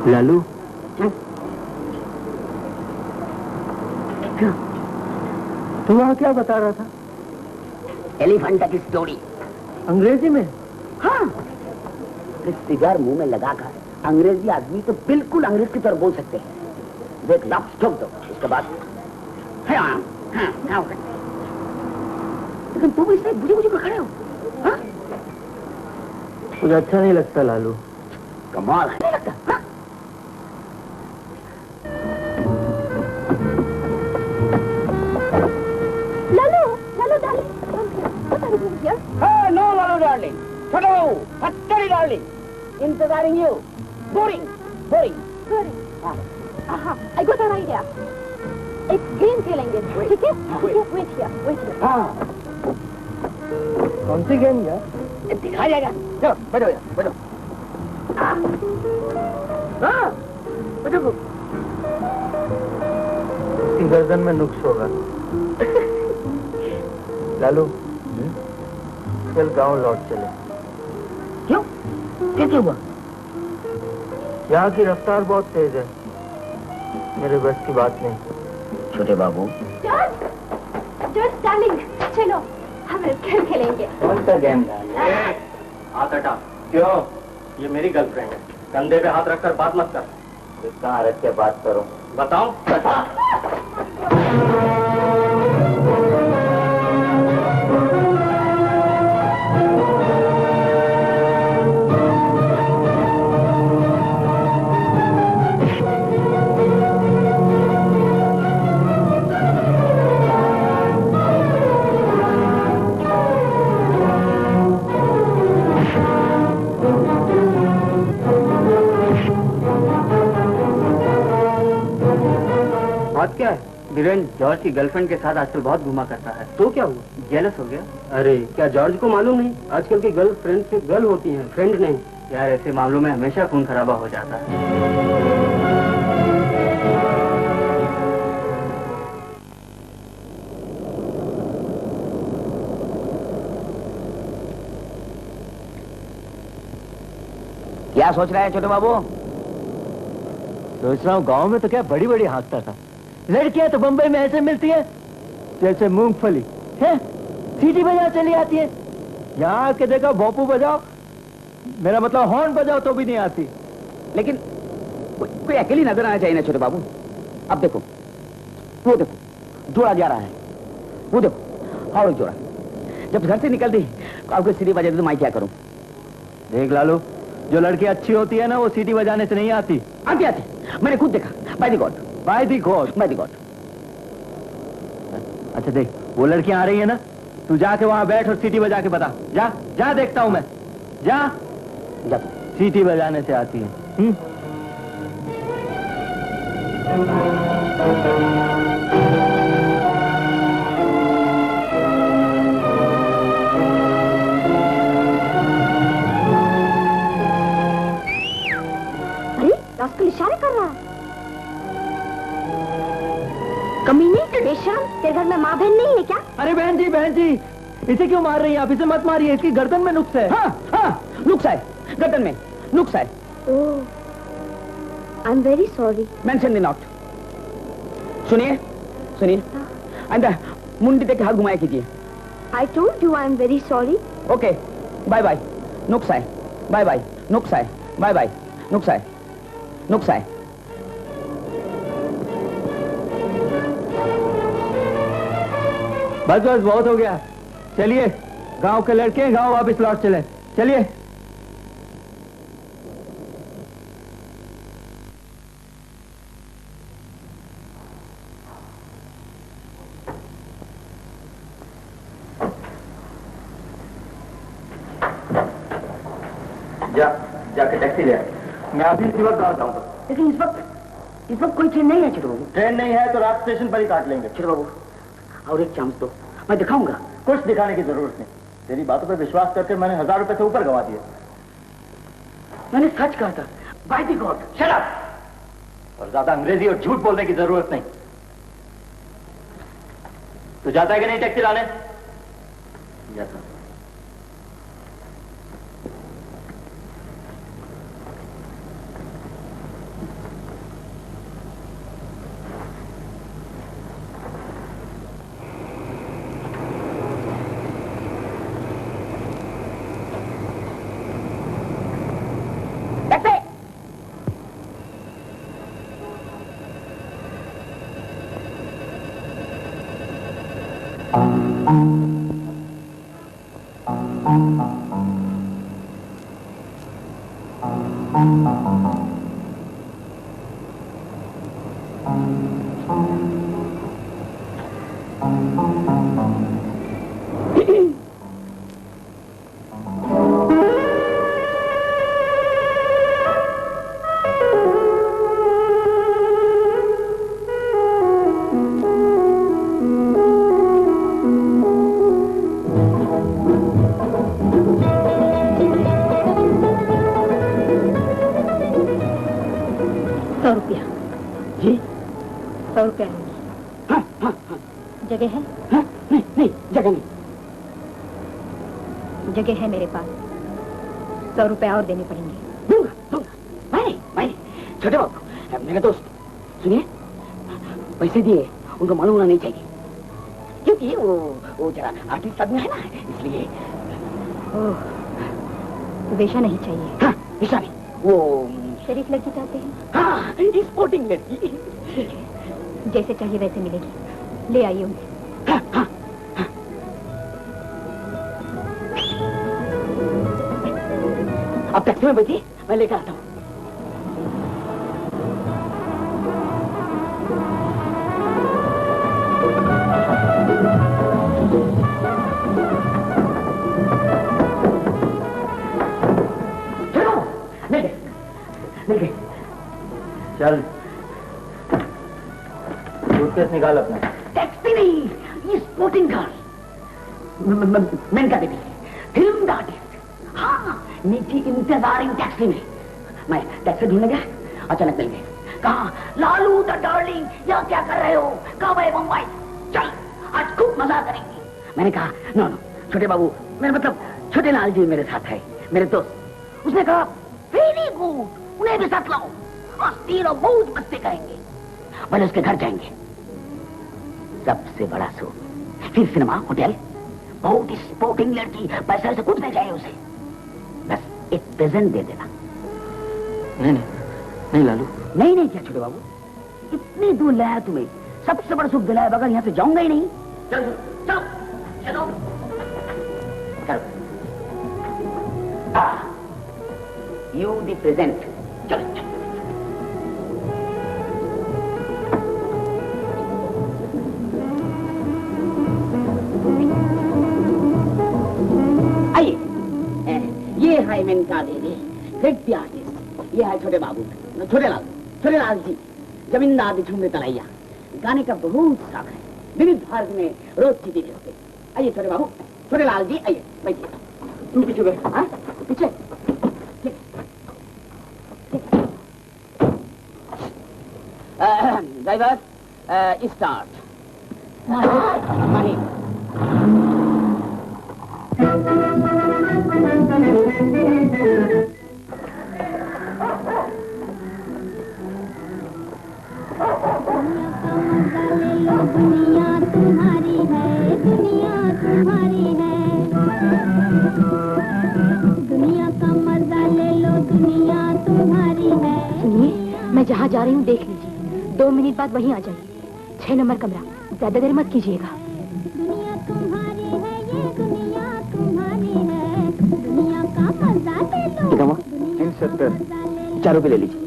लालू, तू वहाँ क्या बता रहा था? एलिफेंटा की स्टोरी। अंग्रेजी में? हाँ। इस सिगार मुंह में लगाकर अंग्रेजी आदमी तो बिल्कुल अंग्रेज की तरह बोल सकते हैं। देख लफ्ज ठोक दो, उसके बाद लेकिन तुम इससे बुझे बुझे कर खड़े हो। हाँ? मुझे अच्छा नहीं लगता लालू। कमाल है, नहीं लगता? हाँ? No, Lalu darling. Hello, Hattari darling. Intodaring you. Boring. I got an idea. एक गेम खेलेंगे, ठीक है? Wait here. हाँ। कौन सी गेम यार? दिखा जाएगा। चलो, बैठो। हाँ, बैठो। गर्दन में नुक्स होगा। लालू, चल गांव लौट चले। क्या हुआ? यहाँ की रफ्तार बहुत तेज है, मेरे बस की बात नहीं। छोटे बाबू, जॉर्ज डार्लिंग, चलो हम खेल खेलेंगे। कौन सा गेम? हाथ हटा। क्यों? ये मेरी गर्लफ्रेंड है, कंधे पे हाथ रखकर बात मत कर। कहाँ रख के बात करो? बताओ। बता। क्या है? बीरेन जॉर्ज की गर्लफ्रेंड के साथ आजकल बहुत घुमा करता है। तो क्या हुआ? जेलस हो गया। अरे क्या जॉर्ज को मालूम नहीं? आजकल की गर्लफ्रेंड से गर्ल होती हैं, फ्रेंड नहीं। यार ऐसे मामलों में हमेशा खून खराबा हो जाता है। क्या सोच रहा है छोटे बाबू? सोच रहा हूँ गांव में तो क्या बड़ी बड़ी हाँकता था, लड़कियां तो बंबई में ऐसे मिलती है जैसे मूंगफली है, सीटी बजा चली आती है। यहाँ आके देखा भोंपू बजाओ, मेरा मतलब हॉर्न बजाओ तो भी नहीं आती। लेकिन कोई अकेली नजर आना चाहिए ना छोटे बाबू। अब देखो, वो देखो जोड़ा जा रहा है, वो देखो और जोड़ा। जब घर से निकलती तो आपको सीटी बजाती तो मैं क्या करूं? देख लालू, जो लड़की अच्छी होती है ना वो सीटी बजाने से नहीं आती। आती आती, मैंने खुद देखा। Bye the God, by the God, bye the God. अच्छा देख, वो लड़कियां आ रही है ना, तू जाके वहां बैठ और सीटी बजा के बता। जा जा, देखता हूं मैं। जा जा, सीटी बजाने से आती है। रास्कल इशारे कर रहा है। कमीने, बेशरम, तेरे घर में माँ बहन नहीं है क्या? अरे बहन जी, इसे क्यों मार रही हैं आप? इसे मत मारिए, इसकी गर्दन में नुक्स है। हाँ, नुक्स है, गर्दन में नुक्स है। Oh, I am very sorry. Mention me not. सुनिए, अंदर मुंडी देख के हाथ घुमाया कीजिए। I told you I am very sorry. Okay, bye bye, नुक्स है, बाय बाय, नुक्स है, बाय बाय, नुक्स है, नुक्स है। बस बहुत हो गया, चलिए गांव के लड़के गांव वापस लौट चले, चलिए। जाके टैक्सी ले। मैं अभी इसी वक्त गाँव जाऊंगा। लेकिन इस वक्त कोई ट्रेन नहीं है छोटे बाबू। ट्रेन नहीं है तो रात स्टेशन पर ही काट लेंगे। छोटे बाबू, और एक चांस दो, मैं दिखाऊंगा। कुछ दिखाने की जरूरत नहीं, तेरी बातों पर विश्वास करके मैंने 1000 रुपए से ऊपर गंवा दिए। मैंने सच कहा था। Bye the God, shut up. और ज्यादा अंग्रेजी और झूठ बोलने की जरूरत नहीं। तू जाता है कि नहीं टैक्सी लाने? जाता। जगह है? नहीं, जगह नहीं। जगह है मेरे पास। 100 रुपए और देने पड़ेंगे। दूंगा दूंगा। मैं छोटे बाबू मेरा दोस्त सुनिए, पैसे दिए उनको मालूम होना नहीं चाहिए, क्योंकि वो जरा आर्टिस्ट आदमी है ना, इसलिए। ओह, तो वेश्या नहीं चाहिए? हाँ, वेश्या नहीं, वो शरीफ लड़की चाहते हैं? हाँ, स्पोर्टिंग लड़की। ठीक है, जैसे चाहिए वैसे मिलेगी, ले आइए उन्हें। हाँ, हाँ, हाँ। अब टैक्सी में बैठिए, मैं लेकर आता हूँ। चल सूटकेस निकाल अपना। टैक्सी नहीं, ये स्पोर्टिंग कार। मेनका देवी, फिल्म आर्टिस्ट। हाँ, नीचे इंतजार टैक्सी में। मैं टैक्सी ढूंढने गया, अचानक मिल गए। कहा लालू द डार्लिंग, या क्या कर रहे हो? कब है मुंबई? चल आज खूब मजा करेंगे। मैंने कहा नो नो छोटे बाबू, मेरा मतलब छोटे लाल जी मेरे साथ है, मेरे दोस्त। उसने कहा वेरी गुड, उन्हें भी साथ लाओ और तीनों बहुत मस्ती करेंगे। बोले उसके घर जाएंगे, सबसे बड़ा शो, फिर सिनेमा, होटल, बहुत स्पोर्टिंग लड़की, पैसा से कुछ नहीं चाहिए उसे, बस एक प्रेजेंट दे देना। नहीं लालू। नहीं क्या छोटे बाबू, इतनी दूर लाया तुम्हें, सबसे बड़ा सुख दिलाया, बगैर यहाँ से जाऊंगा ही नहीं। चलो चलो चलो चलो, यू द प्रेजेंट। चलो चलो ये है मेनका देवी, ग्रेट आर्टिस्ट। ये है छोटे बाबू, छोटे लाल जी, जमींदार झुमरे तलैया। गाने का बहुत शौक है, विविध भारत में रोज सीधी करते। आइए छोटे बाबू, छोटे लाल जी आइए, बैठिए। तुम पीछे बैठो। हाँ पीछे। Driver start. दुनिया तुम्हारी है, दुनिया तुम्हारी है, दुनिया का मजा ले लो, दुनिया तुम्हारी है। सुनिए, मैं जहाँ जा रही हूँ देख लीजिए, 2 मिनट बाद वहीं आ जाइए। 6 नंबर कमरा, ज्यादा देर मत कीजिएगा। दुनिया तुम्हारी है, ये दुनिया तुम्हारी है, दुनिया का मजा ले लो। इंस्पेक्टर 4 रुपए ले लीजिए।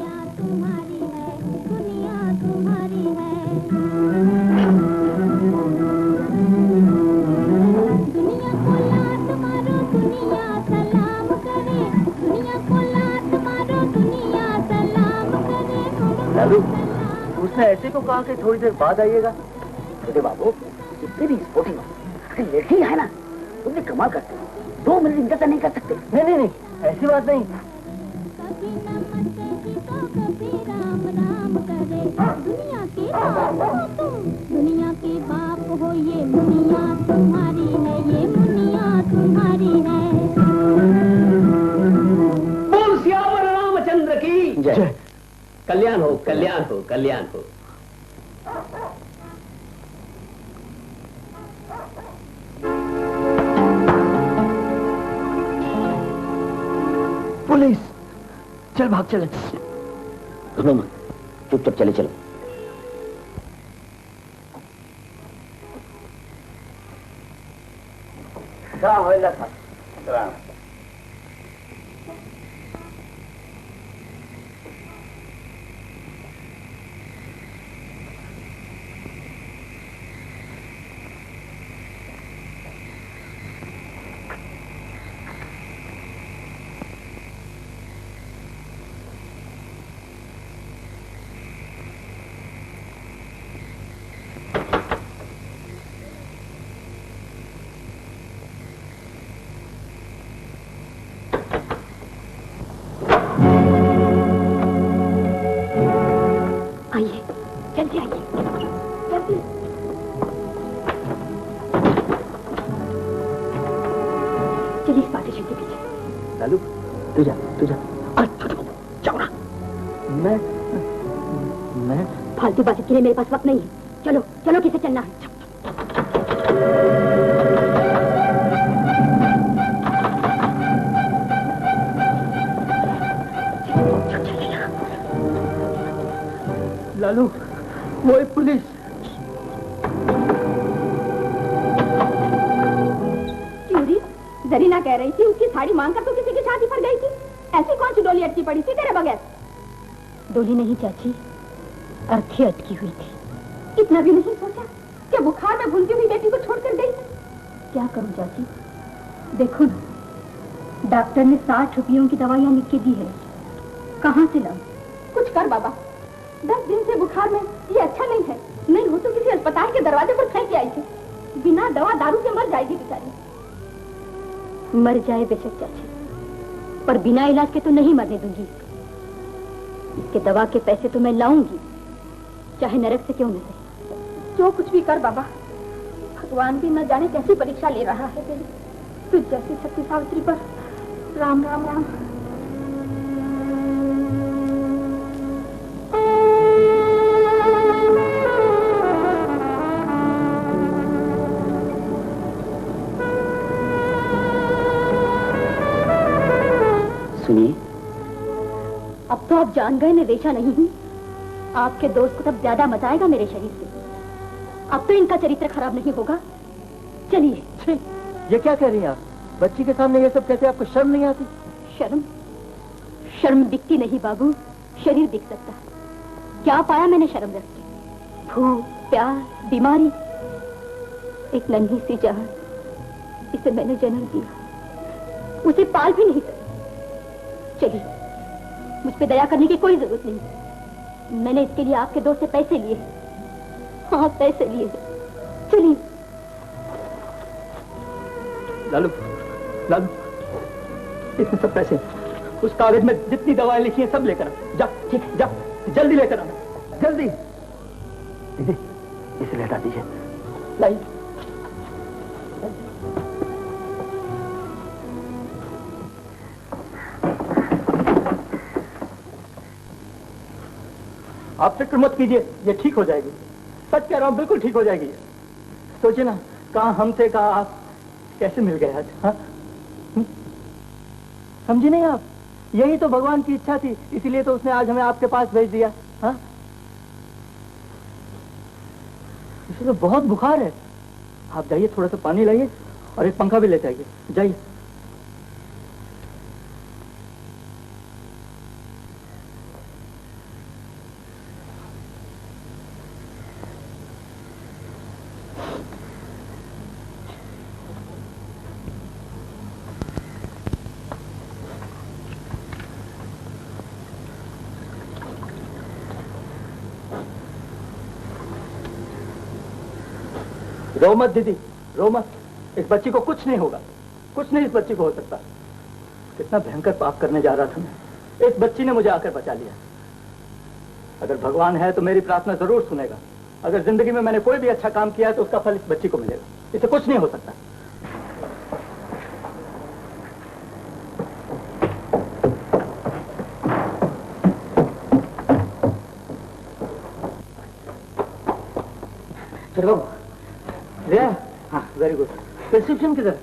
उसने ऐसे को कहा कि थोड़ी देर बाद आइएगा। छोटे बाबू, जितने भी स्पोर्टिंग लड़की है ना, तुमने कमाल करते हो, 2 मिनट इंतजार नहीं कर सकते। नहीं ऐसी बात नहीं। दुनिया के बाप हो, ये मुनिया तुम्हारी है, ये मुनिया तुम्हारी है। बोल सियावर रामचंद्र की जय। कल्याण हो, कल्याण हो, कल्याण हो। पुलिस, चल भाग चले। घबरो मत, चुपचाप चले चलो। आइए, जल्दी आइए, जल्दी। चलिए इस पार्टीशन के पीछे। लालू तू जा जाओ ना। मैं फालतू बात के लिए मेरे पास वक्त नहीं है। चलो चलो, किसे चलना है? लालू, वो एक पुलिस। चूरी, जरीना कह रही थी उसकी साड़ी मांगकर तो किसी की शादी पर गई थी। ऐसी कौन सी डोली अटकी पड़ी थी तेरे बगैर? डोली नहीं चाची, अर्थी अटकी हुई थी। इतना भी नहीं सोचा कि बुखार में भूलती हुई बेटी को छोड़कर गई? क्या करूं चाची, देखो ना, डॉक्टर ने 60 रुपयों की दवाइयां लिख के दी है, कहाँ से लाऊं? कुछ कर बाबा, 10 दिन से बुखार में ये अच्छा नहीं है। नहीं हो तो किसी अस्पताल के दरवाजे पर फेंक के आई थी। बिना दवा दारू के मर जाएगी बेचारी। मर जाए बेशक चाची, पर बिना इलाज के तो नहीं मरने दूंगी। इसके दवा के पैसे तो मैं लाऊंगी, चाहे नरक से क्यों न सही। जो कुछ भी कर बाबा, भगवान भी न जाने कैसी परीक्षा ले रहा है तेरी। तुझ जैसी सती सावित्री पर राम राम राम। सुनिए, अब तो आप जान गए मैं वेश्या नहीं हूँ। आपके दोस्त को तब ज्यादा मजा आएगा मेरे शरीर से। अब तो इनका चरित्र खराब नहीं होगा। चलिए। ये क्या कह रही हैं आप? बच्ची के सामने ये सब कहते आपको शर्म नहीं आती? शर्म? शर्म दिखती नहीं बाबू, शरीर दिख सकता है। क्या पाया मैंने शर्म रख के? भूख, प्यार, बीमारी। एक नन्ही सी जान, इसे मैंने जन्म दिया, उसे पाल भी नहीं सकी। चलिए, मुझ पे दया करने की कोई जरूरत नहीं। मैंने इसके लिए आपके दोस्त से पैसे लिए। हाँ, पैसे लिए। चलिए। लालू, लालू, इसमें सब पैसे, उस कागज में जितनी दवाएं लिखी हैं सब लेकर आ। जा, ठीक है, जा, जल्दी लेकर आना, जल्दी। दीदी, इसे लेटा दीजिए। लाइए। आप फिक्र मत कीजिए, ये ठीक हो जाएगी। सच कह रहा हूं, बिल्कुल ठीक हो जाएगी। सोचिए ना, कहाँ हम थे, कहाँ आप, कैसे मिल गए आज। हाँ, समझी नहीं आप? यही तो भगवान की इच्छा थी, इसीलिए तो उसने आज हमें आपके पास भेज दिया। हाँ, इसे तो बहुत बुखार है। आप जाइए, थोड़ा सा पानी लाइए और एक पंखा भी ले जाइए। जाइए। रो मत दीदी, रो मत। इस बच्ची को कुछ नहीं होगा, कुछ नहीं इस बच्ची को हो सकता। कितना भयंकर पाप करने जा रहा था मैं, इस बच्ची ने मुझे आकर बचा लिया। अगर भगवान है तो मेरी प्रार्थना जरूर सुनेगा। अगर जिंदगी में मैंने कोई भी अच्छा काम किया है तो उसका फल इस बच्ची को मिलेगा। इसे कुछ नहीं हो सकता। चलो बाबू। हाँ, वेरी गुड। प्रिस्क्रिप्शन किधर?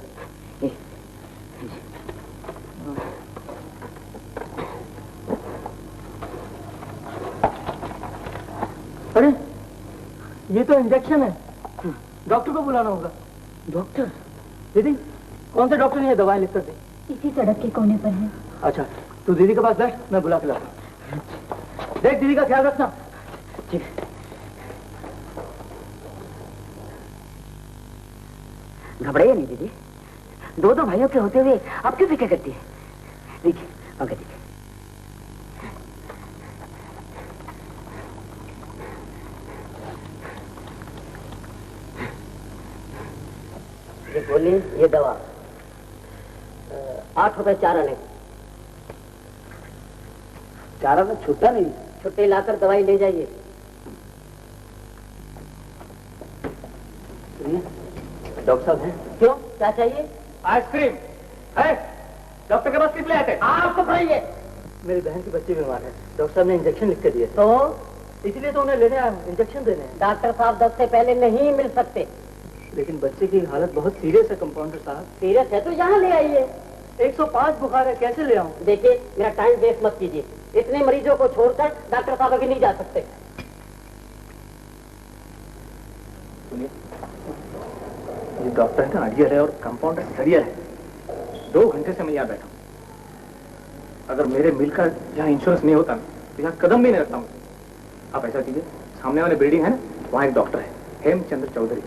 अरे, ये तो इंजेक्शन है। डॉक्टर को बुलाना होगा। डॉक्टर? दीदी, कौन से डॉक्टर ने ये दवाएं लिख कर दी? इसी सड़क के कोने पर है। अच्छा, तू दीदी के पास बैठ, मैं बुला के लाता हूँ। देख, दीदी का ख्याल रखना। ठीक है। घबराइए नहीं दीदी, दो भाइयों के होते हुए आप क्यों फिक्र करती है? देखिए, पंखा देखिए। ये गोली, ये दवा, 8 रुपए 4 आने। 4 आने छुट्टा नहीं? छुट्टी लाकर दवाई ले जाइए। डॉक्टर साहब हैं? क्यों, क्या चाहिए? आइसक्रीम है? डॉक्टर के पास किस लिए आए थे? आपको बताइए। मेरी बहन की बच्ची बीमार है, डॉक्टर साहब ने इंजेक्शन लिख के दिए। तो इसलिए तो उन्हें लेने आया हूँ, इंजेक्शन देने। डॉक्टर साहब 10 से पहले नहीं मिल सकते। लेकिन बच्चे की हालत बहुत सीरियस है कंपाउंडर साहब। सीरियस है तो यहाँ ले आइए। 105 बुखार है, कैसे ले आऊँ? देखिए मेरा टाइम वेस्ट मत कीजिए, इतने मरीजों को छोड़कर डॉक्टर साहब अभी नहीं जा सकते। सुनिए, ये डॉक्टर का अडियर है और कंपाउंडर सरियर है। 2 घंटे से मैं यहाँ बैठा हूँ। अगर मेरे मिल का यहाँ इंश्योरेंस नहीं होता तो यहाँ कदम भी नहीं रखता हूँ। आप ऐसा कीजिए, सामने वाले बिल्डिंग है ना, वहाँ एक डॉक्टर है, हेमचंद्र चौधरी।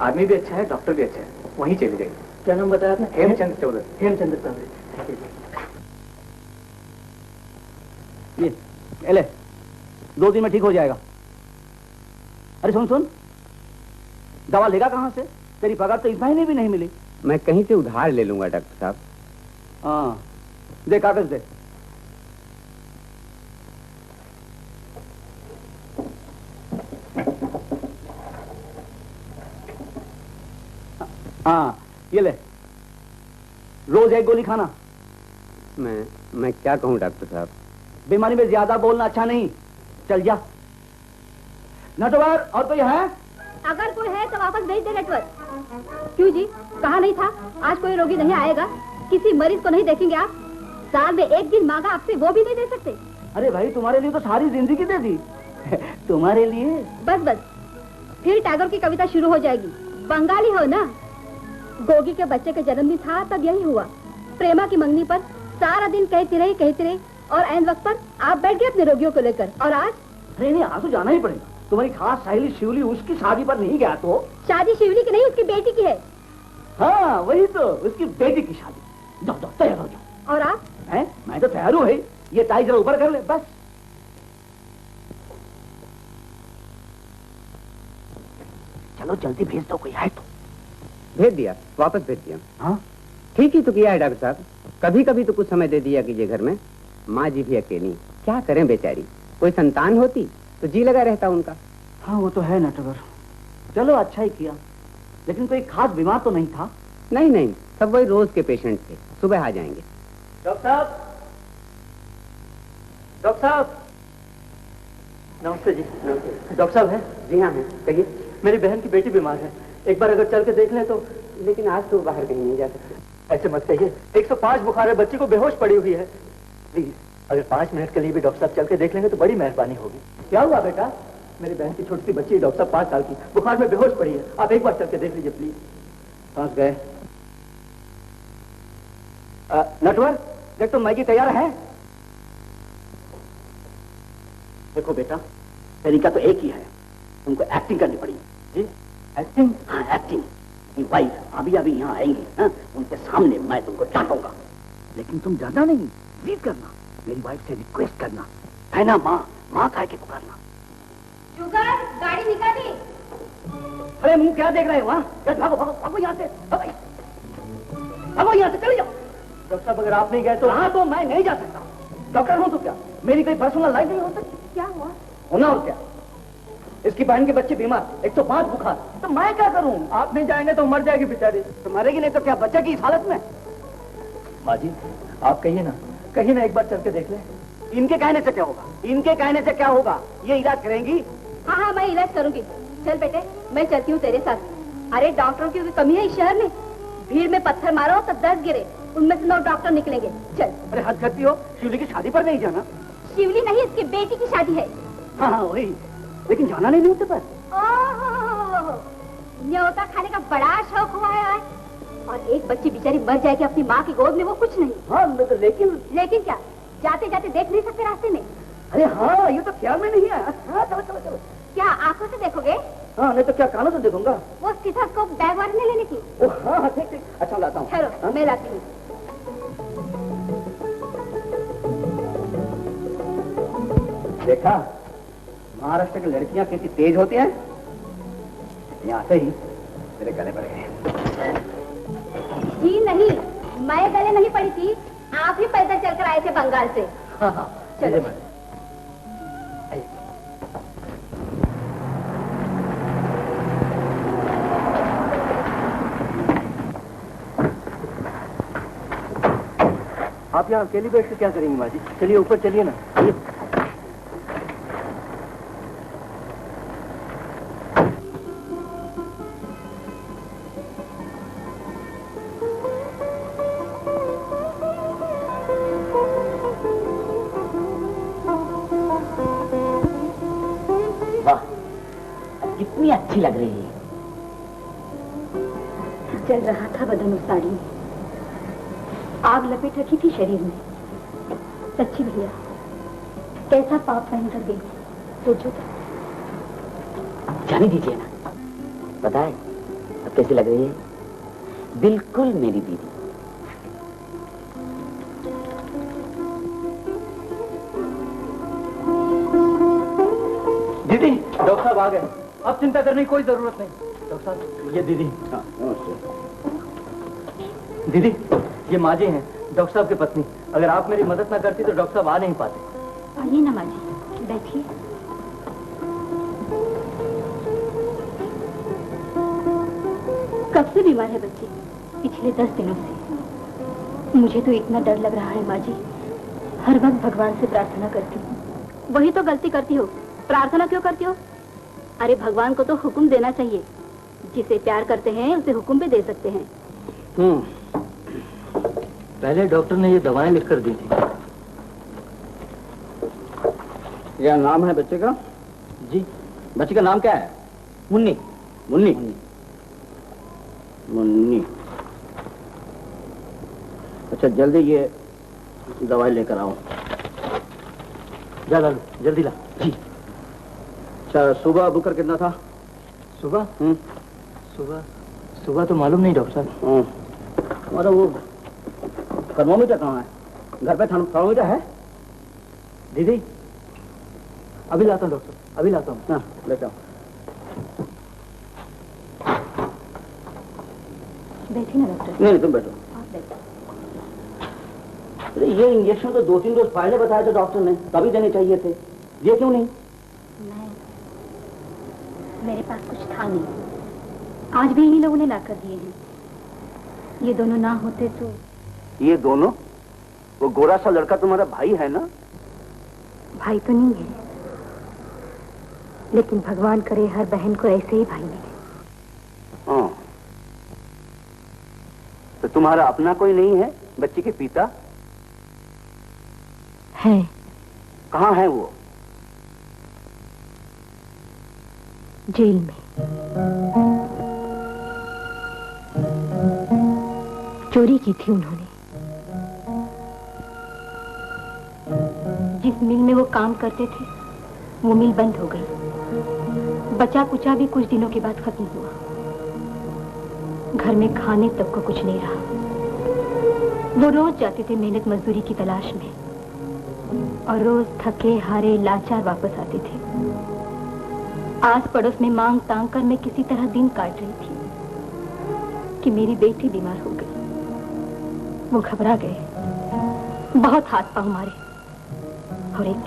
आदमी भी अच्छा है, डॉक्टर भी अच्छा है, वहीं चले जाइए। क्या नाम बताया आपने? हेमचंद्र चौधरी। हेमचंद्र चौधरी। ये ले, 2 दिन में ठीक हो जाएगा। अरे सुन सुन, दवा लेगा कहाँ से? तेरी पगार तो इस महीने भी नहीं मिली। मैं कहीं से उधार ले लूंगा डॉक्टर साहब। हाँ, दे कागज दे। हाँ, ये ले, रोज 1 गोली खाना। मैं क्या कहूँ डॉक्टर साहब? बीमारी में ज्यादा बोलना अच्छा नहीं। चल जा। नटवर, और कोई है? अगर कोई है तो वापस भेज दे नेटवर्क। क्यों जी, कहा नहीं था आज कोई रोगी नहीं आएगा? किसी मरीज को नहीं देखेंगे आप? साल में 1 दिन मांगा आपसे, वो भी नहीं दे सकते? अरे भाई, तुम्हारे लिए तो सारी जिंदगी दे दी। तुम्हारे लिए बस बस, फिर टैगोर की कविता शुरू हो जाएगी। बंगाली हो ना? गोगी के बच्चे का जन्मदिन था तब यही हुआ। प्रेमा की मंगनी पर सारा दिन कहती रही और ऐन वक्त पर आप बैठ गए अपने रोगियों को लेकर। और आज? अरे नहीं, आज तो जाना ही पड़ेगा। तुम्हारी खास सहेली शिवली, उसकी शादी पर नहीं गया तो? शादी शिवली की नहीं, उसकी बेटी की है। हाँ वही तो, उसकी बेटी की शादी। जाओ जाओ, तैयार हो जाओ। और आप? हैं? मैं तो तैयार हूँ भाई। ये टाई जरा ऊपर कर ले बस। चलो जल्दी भेज दो, कोई है तो। भेज दिया, वापस भेज दिया। हाँ ठीक ही तो किया है डॉक्टर साहब। कभी कभी तो कुछ समय दे दिया कीजिए घर में। माँ जी भी अकेली, क्या करें बेचारी। कोई संतान होती तो जी लगा रहता उनका। हाँ, वो तो है नटवर। चलो अच्छा ही किया। लेकिन कोई खास बीमार तो नहीं था? नहीं, सब वही रोज के पेशेंट थे, सुबह आ जाएंगे। डॉक्टर साहब, डॉक्टर साहब। नमस्ते जी। डॉक्टर साहब है? जी हाँ है, कहिए। मेरी बहन की बेटी बीमार है, एक बार अगर चल के देख लें तो। लेकिन आज तो बाहर कहीं नहीं जा सकते। ऐसे मत कहिए, 105 बुखार है, बच्ची को बेहोश पड़ी हुई है। प्लीज अगर 5 मिनट के लिए भी डॉक्टर साहब चल के देख लेंगे तो बड़ी मेहरबानी होगी। क्या हुआ बेटा? मेरी बहन की छोटी सी बच्ची डॉक्टर साहब 5 साल की, बुखार में बेहोश पड़ी है। आप एक बार चल के देख लीजिए प्लीज। पहुंच गए। नटवर, देख तो मैगी तैयार है। देखो बेटा, तरीका तो एक ही है, तुमको एक्टिंग करनी पड़ेगी। जी एक्टिंग? हाँ एक्टिंग। वाइफ अभी यहाँ आएंगी, हाँ? उनके सामने मैं तुमको डांटूंगा। लेकिन तुम ज्यादा नहीं, जीत करना। मेरी वाइफ से रिक्वेस्ट करना है ना, माँ माँ कह के पुकारना। शुगर, गाड़ी निकाली। अरे मुंह क्या देख रहे हो? भागो भागो भागो यहाँ से, भागो यहाँ से, चले जाओ। डॉक्टर साहब अगर आप नहीं गए तो? हाँ तो मैं नहीं जा सकता। डॉक्टर हूँ तो क्या, मेरी कोई पर्सनल लाइफ नहीं हो सकती? क्या हुआ? होना और क्या, इसकी बहन के बच्चे बीमार, 105 बुखार, तो मैं क्या करूं? आप नहीं जाएंगे तो मर जाएगी बेचारी। तो मरेगी नहीं तो क्या बच्चे की इस हालत में? माँ जी आप कहिए ना एक बार चल के देख लें। इनके कहने से क्या होगा? इनके कहने से क्या होगा? ये इलाज करेंगी? हाँ, मैं इलाज करूंगी। चल बेटे, मैं चलती हूँ तेरे साथ। अरे डॉक्टरों की कमी है इस शहर में। भीड़ में पत्थर मारो तो 10 गिरे, उनमें से 9 डॉक्टर निकलेंगे। चल। अरे हद करती हो, शिवली की शादी पर नहीं जाना? शिवली नहीं, इसकी बेटी की शादी है। हाँ वही, लेकिन जाना नहीं न्योते पर। न्योता खाने का बड़ा शौक हुआ है आज। और एक बच्ची बेचारी मर जाएगी अपनी माँ की गोद में, वो कुछ नहीं। हाँ लेकिन क्या, जाते जाते देख नहीं सकते रास्ते में? अरे हाँ, ये तो ख्याल में नहीं आया। हाँ चलो चलो चलो। क्या आंखों से देखोगे? हाँ नहीं तो क्या कानों से देखूंगा। वो स्टेथोस्कोप बैग वाले ने लेने की। ओ हाँ ठीक ठीक, अच्छा लाता हूँ। ठहरो, मैं लाती हूँ। देखा महाराष्ट्र की लड़कियां कितनी तेज होती हैं। यहाँ से ही तेरे गले पड़ गए। जी नहीं, मैं गले नहीं पड़ी थी, आप ही पैदल चलकर आए थे बंगाल से। हाँ हाँ चलो। आप यहाँ अकेली बैठ के क्या करेंगी माँ जी? चलिए ऊपर चलिए ना। कितनी अच्छी लग रही है। चल रहा था बदन उस साड़ी में, आग लपेट रखी थी शरीर में। सच्ची भैया, कैसा पाप पहन कर गई सोचो तो। जाने दीजिए ना, पता है अब कैसी लग रही है? बिल्कुल मेरी दीदी। दीदी, डॉक्टर साहब आ गए। अब चिंता करने की कोई जरूरत नहीं। डॉक्टर साहब, ये दीदी। हाँ, दीदी, ये माँ जी हैं, डॉक्टर साहब की पत्नी। अगर आप मेरी मदद ना करती तो डॉक्टर साहब आ नहीं पाते। आइए ना माँ जी, बैठिए। कब से बीमार है बच्चे? पिछले 10 दिनों से। मुझे तो इतना डर लग रहा है माँ जी, हर वक्त भगवान से प्रार्थना करती हूँ। वही तो गलती करती हो, प्रार्थना क्यों करती हो? अरे भगवान को तो हुक्म देना चाहिए। जिसे प्यार करते हैं उसे हुक्म भी दे सकते हैं। पहले डॉक्टर ने ये दवाएं लिखकर दी थी। क्या नाम है बच्चे का? जी, बच्चे का नाम क्या है? मुन्नी। मुन्नी। मुन्नी। अच्छा, जल्दी ये दवाई लेकर आओ। जा लालू, जल्दी ला। जी। अच्छा, सुबह बुकर कितना था? सुबह? सुबह तो मालूम नहीं डॉक्टर साहब। हमारा वो थर्मोमीटर कहाँ है? घर पे थर्मोमीटर है? दीदी, अभी लाता हूँ डॉक्टर, अभी लाता हूँ। हाँ, लेता हूँ। बैठिए ना डॉक्टर। नहीं, तुम बैठो। आप बैठो। अरे ये इंजेक्शन तो 2-3 रोज पहले बताया था डॉक्टर ने, तभी देने चाहिए थे। ये क्यों नहीं? मेरे पास कुछ था नहीं, आज भी इन्हीं लोगों ने लाकर दिए हैं। ये दोनों ना होते तो। ये दोनों? वो गोरा सा लड़का तुम्हारा भाई है ना? भाई तो नहीं है, लेकिन भगवान करे हर बहन को ऐसे ही भाई मिले। हाँ, तो तुम्हारा अपना कोई नहीं है? बच्ची के पिता है। कहाँ है वो? जेल में। चोरी की थी उन्होंने। जिस मिल में वो काम करते थे वो मिल बंद हो गई। बचा कुचा भी कुछ दिनों के बाद खत्म हुआ। घर में खाने तक को कुछ नहीं रहा। वो रोज जाते थे मेहनत मजदूरी की तलाश में, और रोज थके हारे लाचार वापस आते थे। आस पड़ोस में मांग तांग कर मैं किसी तरह दिन काट रही थी कि मेरी बेटी बीमार हो गई। वो घबरा गए, बहुत हाथ पांव मारे, और एक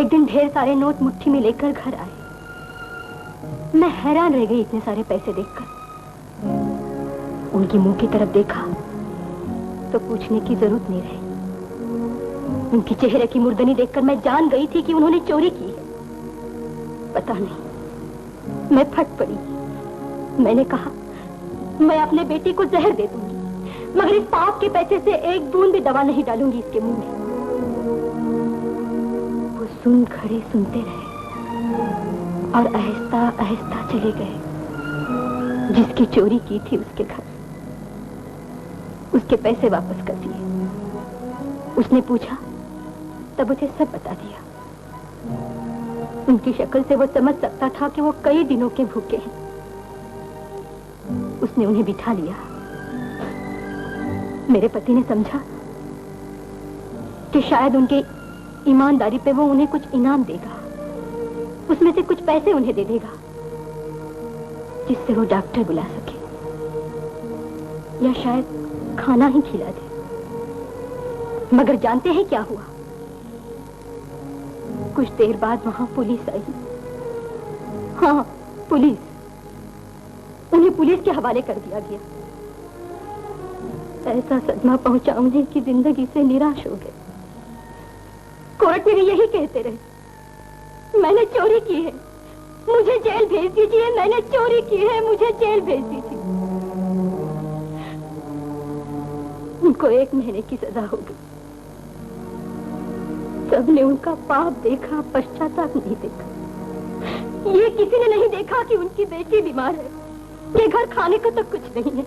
दिन ढेर सारे नोट मुट्ठी में लेकर घर आए। मैं हैरान रह गई इतने सारे पैसे देखकर। उनके मुंह की तरफ देखा तो पूछने की जरूरत नहीं रही। उनके चेहरे की मुर्दनी देखकर मैं जान गई थी कि उन्होंने चोरी की है। पता नहीं, मैं फट पड़ी। मैंने कहा मैं अपने बेटे को जहर दे दूंगी, मगर इस पाप के पैसे से एक बूंद भी दवा नहीं डालूंगी इसके मुंह में। वो सुन खड़े सुनते रहे और आहिस्ता आहिस्ता चले गए। जिसकी चोरी की थी उसके घर उसके पैसे वापस कर दिए। उसने पूछा तब उसे सब बता दिया। उनकी शक्ल से वो समझ सकता था कि वो कई दिनों के भूखे हैं। उसने उन्हें बिठा लिया। मेरे पति ने समझा कि शायद उनके ईमानदारी पे वो उन्हें कुछ इनाम देगा, उसमें से कुछ पैसे उन्हें दे देगा जिससे वो डॉक्टर बुला सके, या शायद खाना ही खिला दे। मगर जानते हैं क्या हुआ? कुछ देर बाद वहां पुलिस आई। हाँ, पुलिस। उन्हें पुलिस के हवाले कर दिया गया। ऐसा सदमा पहुंचा मुझे कि जिंदगी से निराश हो गए। कोर्ट में यही कहते रहे, मैंने चोरी की है, मुझे जेल भेज दीजिए, मैंने चोरी की है, मुझे जेल भेज दीजिए। उनको 1 महीने की सजा होगी। सबने उनका पाप देखा, पश्चाताप नहीं देखा। ये किसी ने नहीं देखा कि उनकी बेटी बीमार है, ये घर खाने को तो कुछ नहीं है।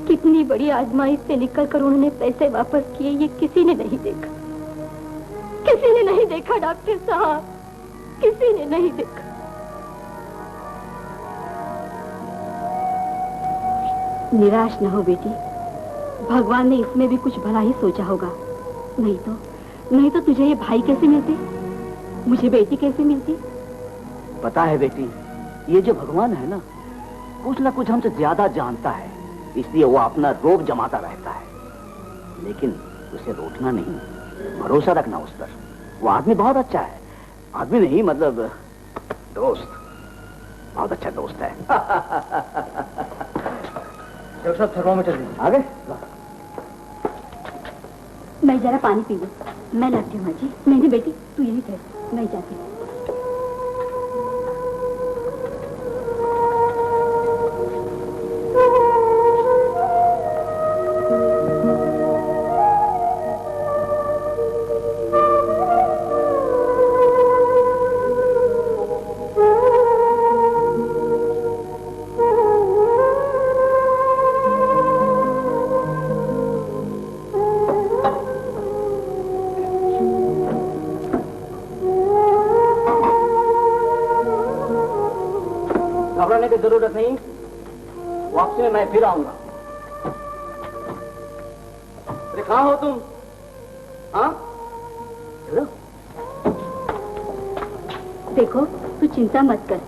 कितनी बड़ी आजमाइश से निकलकर उन्होंने पैसे वापस किए, ये किसी ने नहीं देखा। किसी ने नहीं देखा डॉक्टर साहब, किसी ने नहीं देखा। निराश न हो बेटी, भगवान ने इसमें भी कुछ भला ही सोचा होगा। नहीं तो तुझे ये भाई कैसे मिलते, मुझे बेटी कैसे मिलती? पता है बेटी, ये जो भगवान है ना, कुछ ना कुछ हमसे ज्यादा जानता है, इसलिए वो अपना रोब जमाता रहता है। लेकिन उसे रोकना नहीं, भरोसा रखना उस पर। वो आदमी बहुत अच्छा है, आदमी नहीं मतलब दोस्त, बहुत अच्छा दोस्त है। डॉक्टर साहब थर्मामीटर दीजिए। आ गए? मैं जरा पानी पी लूं, मैं लाती हूँ। जी नहीं बेटी, तू यही ठहर, मैं जाती हूँ। घबराने की जरूरत नहीं, वापसी में मैं फिर आऊंगा। अरे कहाँ हो तुम? हाँ चलो। देखो तू चिंता मत कर,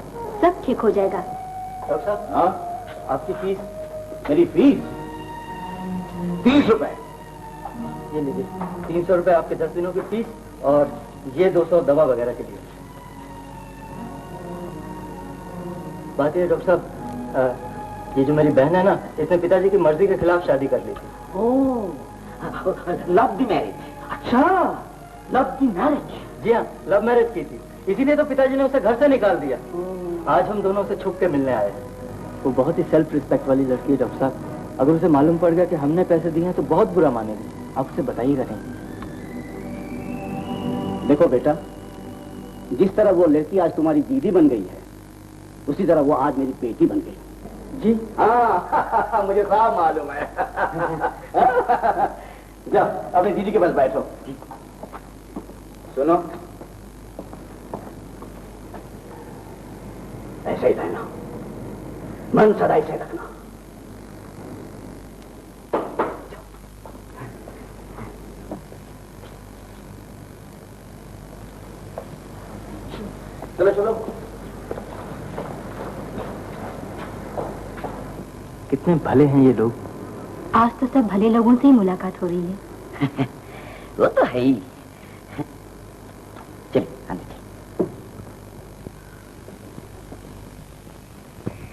सब ठीक हो जाएगा। डॉक्टर साहब, हाँ आपकी फीस? मेरी फीस 30 रुपए। ये लीजिए, 300 रुपए आपके 10 दिनों की फीस और ये 200 दवा वगैरह के लिए। बात ये डॉक्टर साहब, ये जो मेरी बहन है ना, इसने पिताजी की मर्जी के खिलाफ शादी कर ली थी। ओह, लव द मैरिज। अच्छा, लव द मैरिज। जी हाँ, लव मैरिज की थी, इसीलिए तो पिताजी ने उसे घर से निकाल दिया। आज हम दोनों से छुप के मिलने आए हैं। वो बहुत ही सेल्फ रिस्पेक्ट वाली लड़की है डॉक्टर साहब। अगर उसे मालूम पड़ गया कि हमने पैसे दिए हैं तो बहुत बुरा मानेगी। आप उसे बताइएगा नहीं। देखो बेटा, जिस तरह वो लड़की आज तुम्हारी दीदी बन गई है, उसी तरह वो आज मेरी बेटी बन गई। जी हाँ मुझे साफ मालूम है। जाओ अपनी दीदी के पास बैठो। सुनो, ऐसे ही रहना, मन सदा ऐसे रखना। चलो चलो। कितने भले हैं ये लोग। आज तो सब भले लोगों से ही मुलाकात हो रही है। वो तो है ही। चलिए आने चलिए।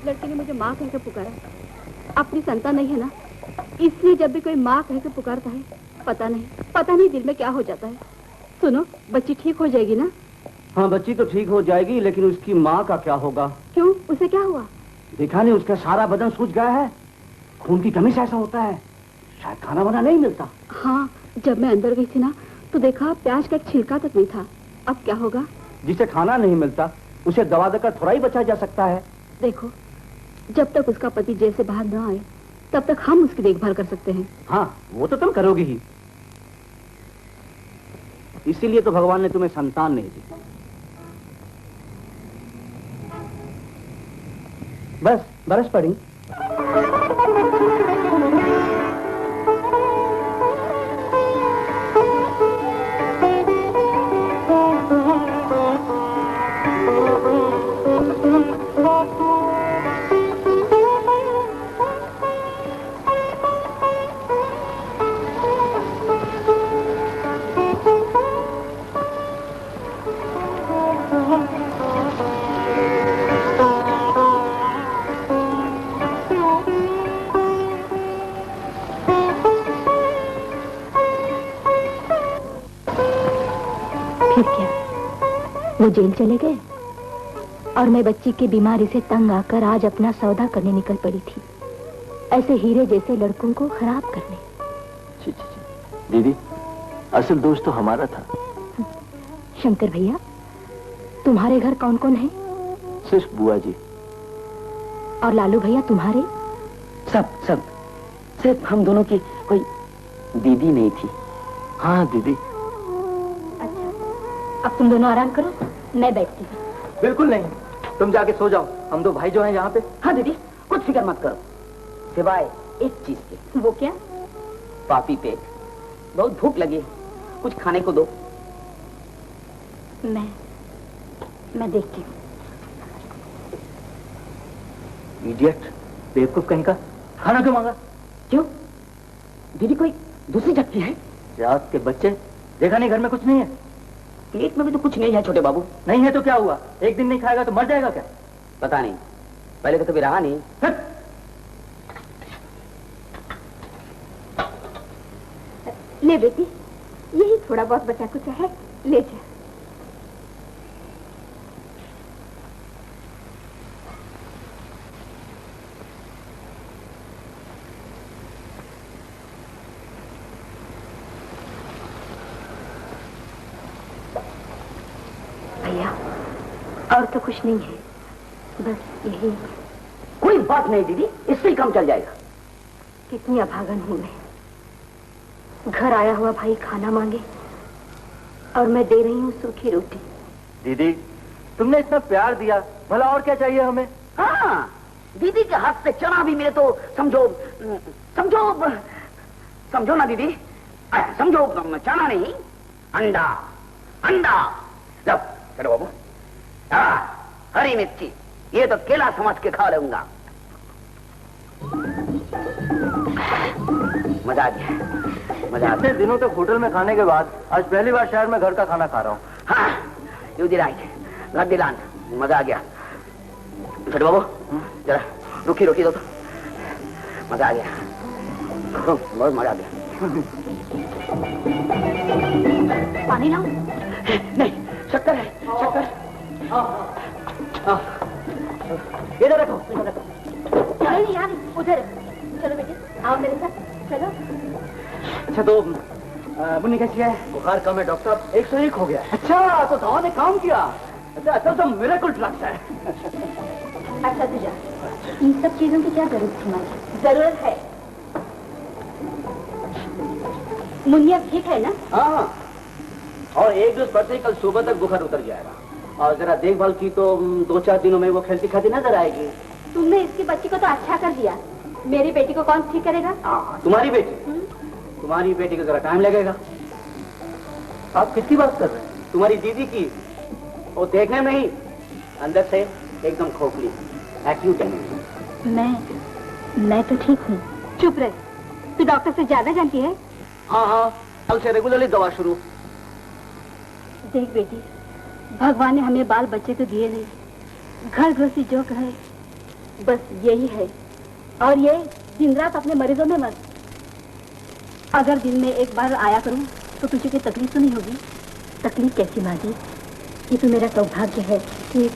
लड़के ने मुझे माँ कहकर पुकारा, अपनी संतान नहीं है ना, इसलिए जब भी कोई माँ कहकर पुकारता है, पता नहीं दिल में क्या हो जाता है। सुनो, बच्ची ठीक हो जाएगी ना? हाँ बच्ची तो ठीक हो जाएगी, लेकिन उसकी माँ का क्या होगा? क्यों, उसे क्या हुआ? देखा नहीं, उसका सारा बदन सूज गया है। खून की कमी से ऐसा होता है, शायद खाना वाना नहीं मिलता। हाँ, जब मैं अंदर गई थी ना तो देखा प्याज का एक छिलका तक नहीं था। अब क्या होगा? जिसे खाना नहीं मिलता उसे दवा देकर थोड़ा ही बचाया जा सकता है। देखो, जब तक उसका पति जेल से बाहर न आए तब तक हम उसकी देखभाल कर सकते हैं। हाँ वो तो तुम करोगे ही, इसीलिए तो भगवान ने तुम्हें संतान नहीं दी। बस बरस पड़ी। वो जेल चले गए और मैं बच्ची की बीमारी से तंग आकर आज अपना सौदा करने निकल पड़ी थी, ऐसे हीरे जैसे लड़कों को खराब करने। छी, छी, छी। दीदी, असल दोष तो हमारा था। शंकर भैया, तुम्हारे घर कौन कौन है? सिर्फ बुआ जी। और लालू भैया तुम्हारे? सब सब सिर्फ हम दोनों की कोई दीदी नहीं थी। हाँ दीदी। अच्छा, अब तुम दोनों आराम करो, मैं बैठती हूँ। बिल्कुल नहीं, तुम जाके सो जाओ, हम दो भाई जो हैं यहाँ पे। हाँ दीदी, कुछ फिक्र मत करो, सिवाय एक चीज के। वो क्या? पापी पेट, बहुत भूख लगी है, कुछ खाने को दो। मैं देखती हूँ। इडियट, बेवकूफ कहीं का, खाना क्यों मांगा? क्यों? दीदी कोई दूसरी झटकी है? रात के बच्चे, देखा नहीं घर में कुछ नहीं है? पेट में भी तो कुछ नहीं है छोटे बाबू। नहीं है तो क्या हुआ? एक दिन नहीं खाएगा तो मर जाएगा क्या? पता नहीं, पहले तो कभी रहा नहीं। ले बेटी, यही थोड़ा बहुत बचा कुछ है, ले जा। भैया, और तो कुछ नहीं है, बस यही। कोई बात नहीं दीदी, इससे ही काम चल जाएगा। कितनी अभागन हूं मैं। घर आया हुआ भाई खाना मांगे और मैं दे रही हूँ सूखी रोटी। दीदी, तुमने इतना प्यार दिया, भला और क्या चाहिए हमें? हाँ, दीदी के हाथ से चना भी मिले तो समझो समझो समझो ना दीदी, समझो चना नहीं, अंडा अंडा। लो चलो बाबू, हरी मिर्ची, ये तो केला समझ के खा लूंगा। मजा आ गया, मजा आ गया। इतने दिनों तक होटल में खाने के बाद आज पहली बार शहर में घर का खाना खा रहा हूँ। हाँ, you the right, got the land, मजा आ गया। छोटे बाबू, जरा रूखी रोटी दो तो, मजा आ गया, बहुत मजा आ गया। पानी लाऊं? नहीं, शक्कर है, शक्कर। इधर रखो, इधर रखो। चलो नहीं यार, उधर चलो बेटे, आओ मेरे साथ चलो। अच्छा तो मुन्नी कैसी है? बुखार कम है डॉक्टर, 101 हो गया। अच्छा, तो दवा ने काम किया। अच्छा अच्छा, तो मिरेकल ड्रग्स है। अच्छा तू जा, इन सब चीजों की क्या जरूरत तुम्हारी? जरूरत है। मुन्नी अब ठीक है ना? हाँ, और एक डोज पड़ते ही कल सुबह तक बुखार उतर जाएगा, और जरा देखभाल की तो 2-4 दिनों में वो खेलती खाती नजर आएगी। तुमने इसकी बच्ची को तो अच्छा कर दिया, मेरी बेटी को कौन ठीक करेगा? तुम्हारी बेटी? तुम्हारी बेटी को जरा टाइम लगेगा। आप किसकी बात कर रहे हैं? तुम्हारी दीदी की। वो देखने में ही अंदर से एकदम खोखली, एक्यूट है। मैं तो ठीक हूँ। चुप रह, तू डॉक्टर से ज्यादा जानती है। हाँ हाँ, कल से रेगुलरली दवा शुरू। देख बेटी, भगवान ने हमें बाल बच्चे तो दिए नहीं, घर गृहस्थी जो कहे बस यही है। और ये दिन रात अपने मरीजों में मत। अगर दिन में एक बार आया करूं तो तुझे कोई तकलीफ तो नहीं होगी? तकलीफ कैसी माँ जी, ये तो मेरा सौभाग्य है कि।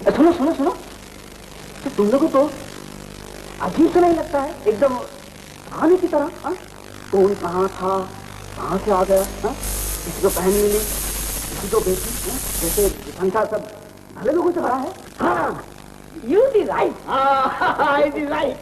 सुनो सुनो सुनो, तो तुम लोगों को अजीब से नहीं लगता है? एकदम खाने की तरह। कौन कहाँ था, कहाँ से आ गया? किसी को बहन मिली, किसी को बेटी, जैसे संसार सब भले लोगों से भरा है। हाँ, You be right. I be right.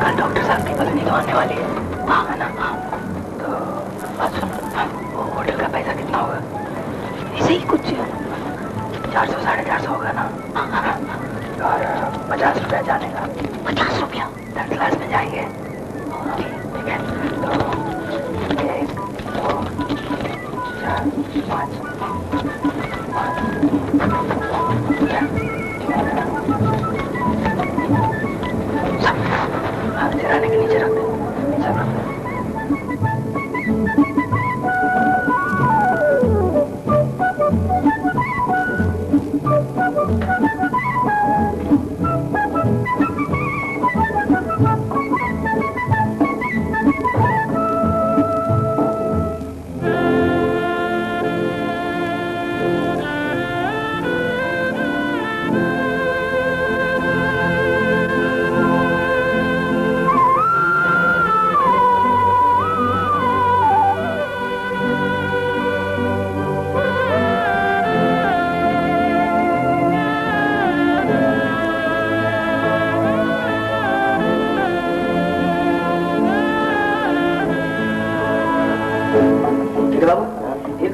कल डॉक्टर साहब की पत्नी तो आने वाली है। हाँ है ना? हाँ। तो बात सुन, वो होटल का पैसा कितना होगा? ऐसे ही कुछ 400 450 होगा ना? और 50 रुपया जाने का। 50 रुपया? 3rd क्लास में जाएंगे। ठीक है, तो 1 2 4 5 सिराने के नीचे रख दे, सब रख दे।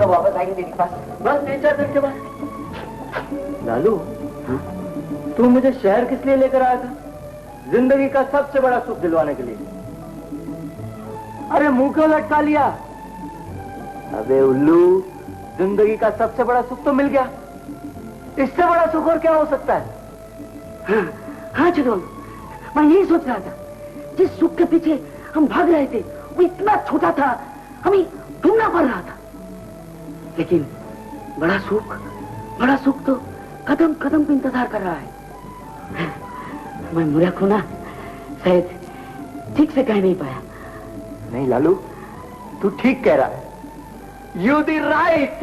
वापस आएंगे तेरे पास? बस 3-4 दिन के बाद। लालू, तू मुझे शहर किस लिए लेकर आया था? जिंदगी का सबसे बड़ा सुख दिलवाने के लिए। अरे मुंह क्यों लटका लिया? अबे उल्लू, जिंदगी का सबसे बड़ा सुख तो मिल गया, इससे बड़ा सुख और क्या हो सकता है? हाँ चलो, मैं यही सोच रहा था। जिस सुख के पीछे हम भाग रहे थे वो इतना छोटा था, हमें ढूंढना पड़ रहा था। लेकिन बड़ा सुख तो कदम कदम पे इंतजार कर रहा है। मैं मूर्ख हूं ना, शायद ठीक से कह नहीं पाया। नहीं लालू, तू ठीक कह रहा है। You the right.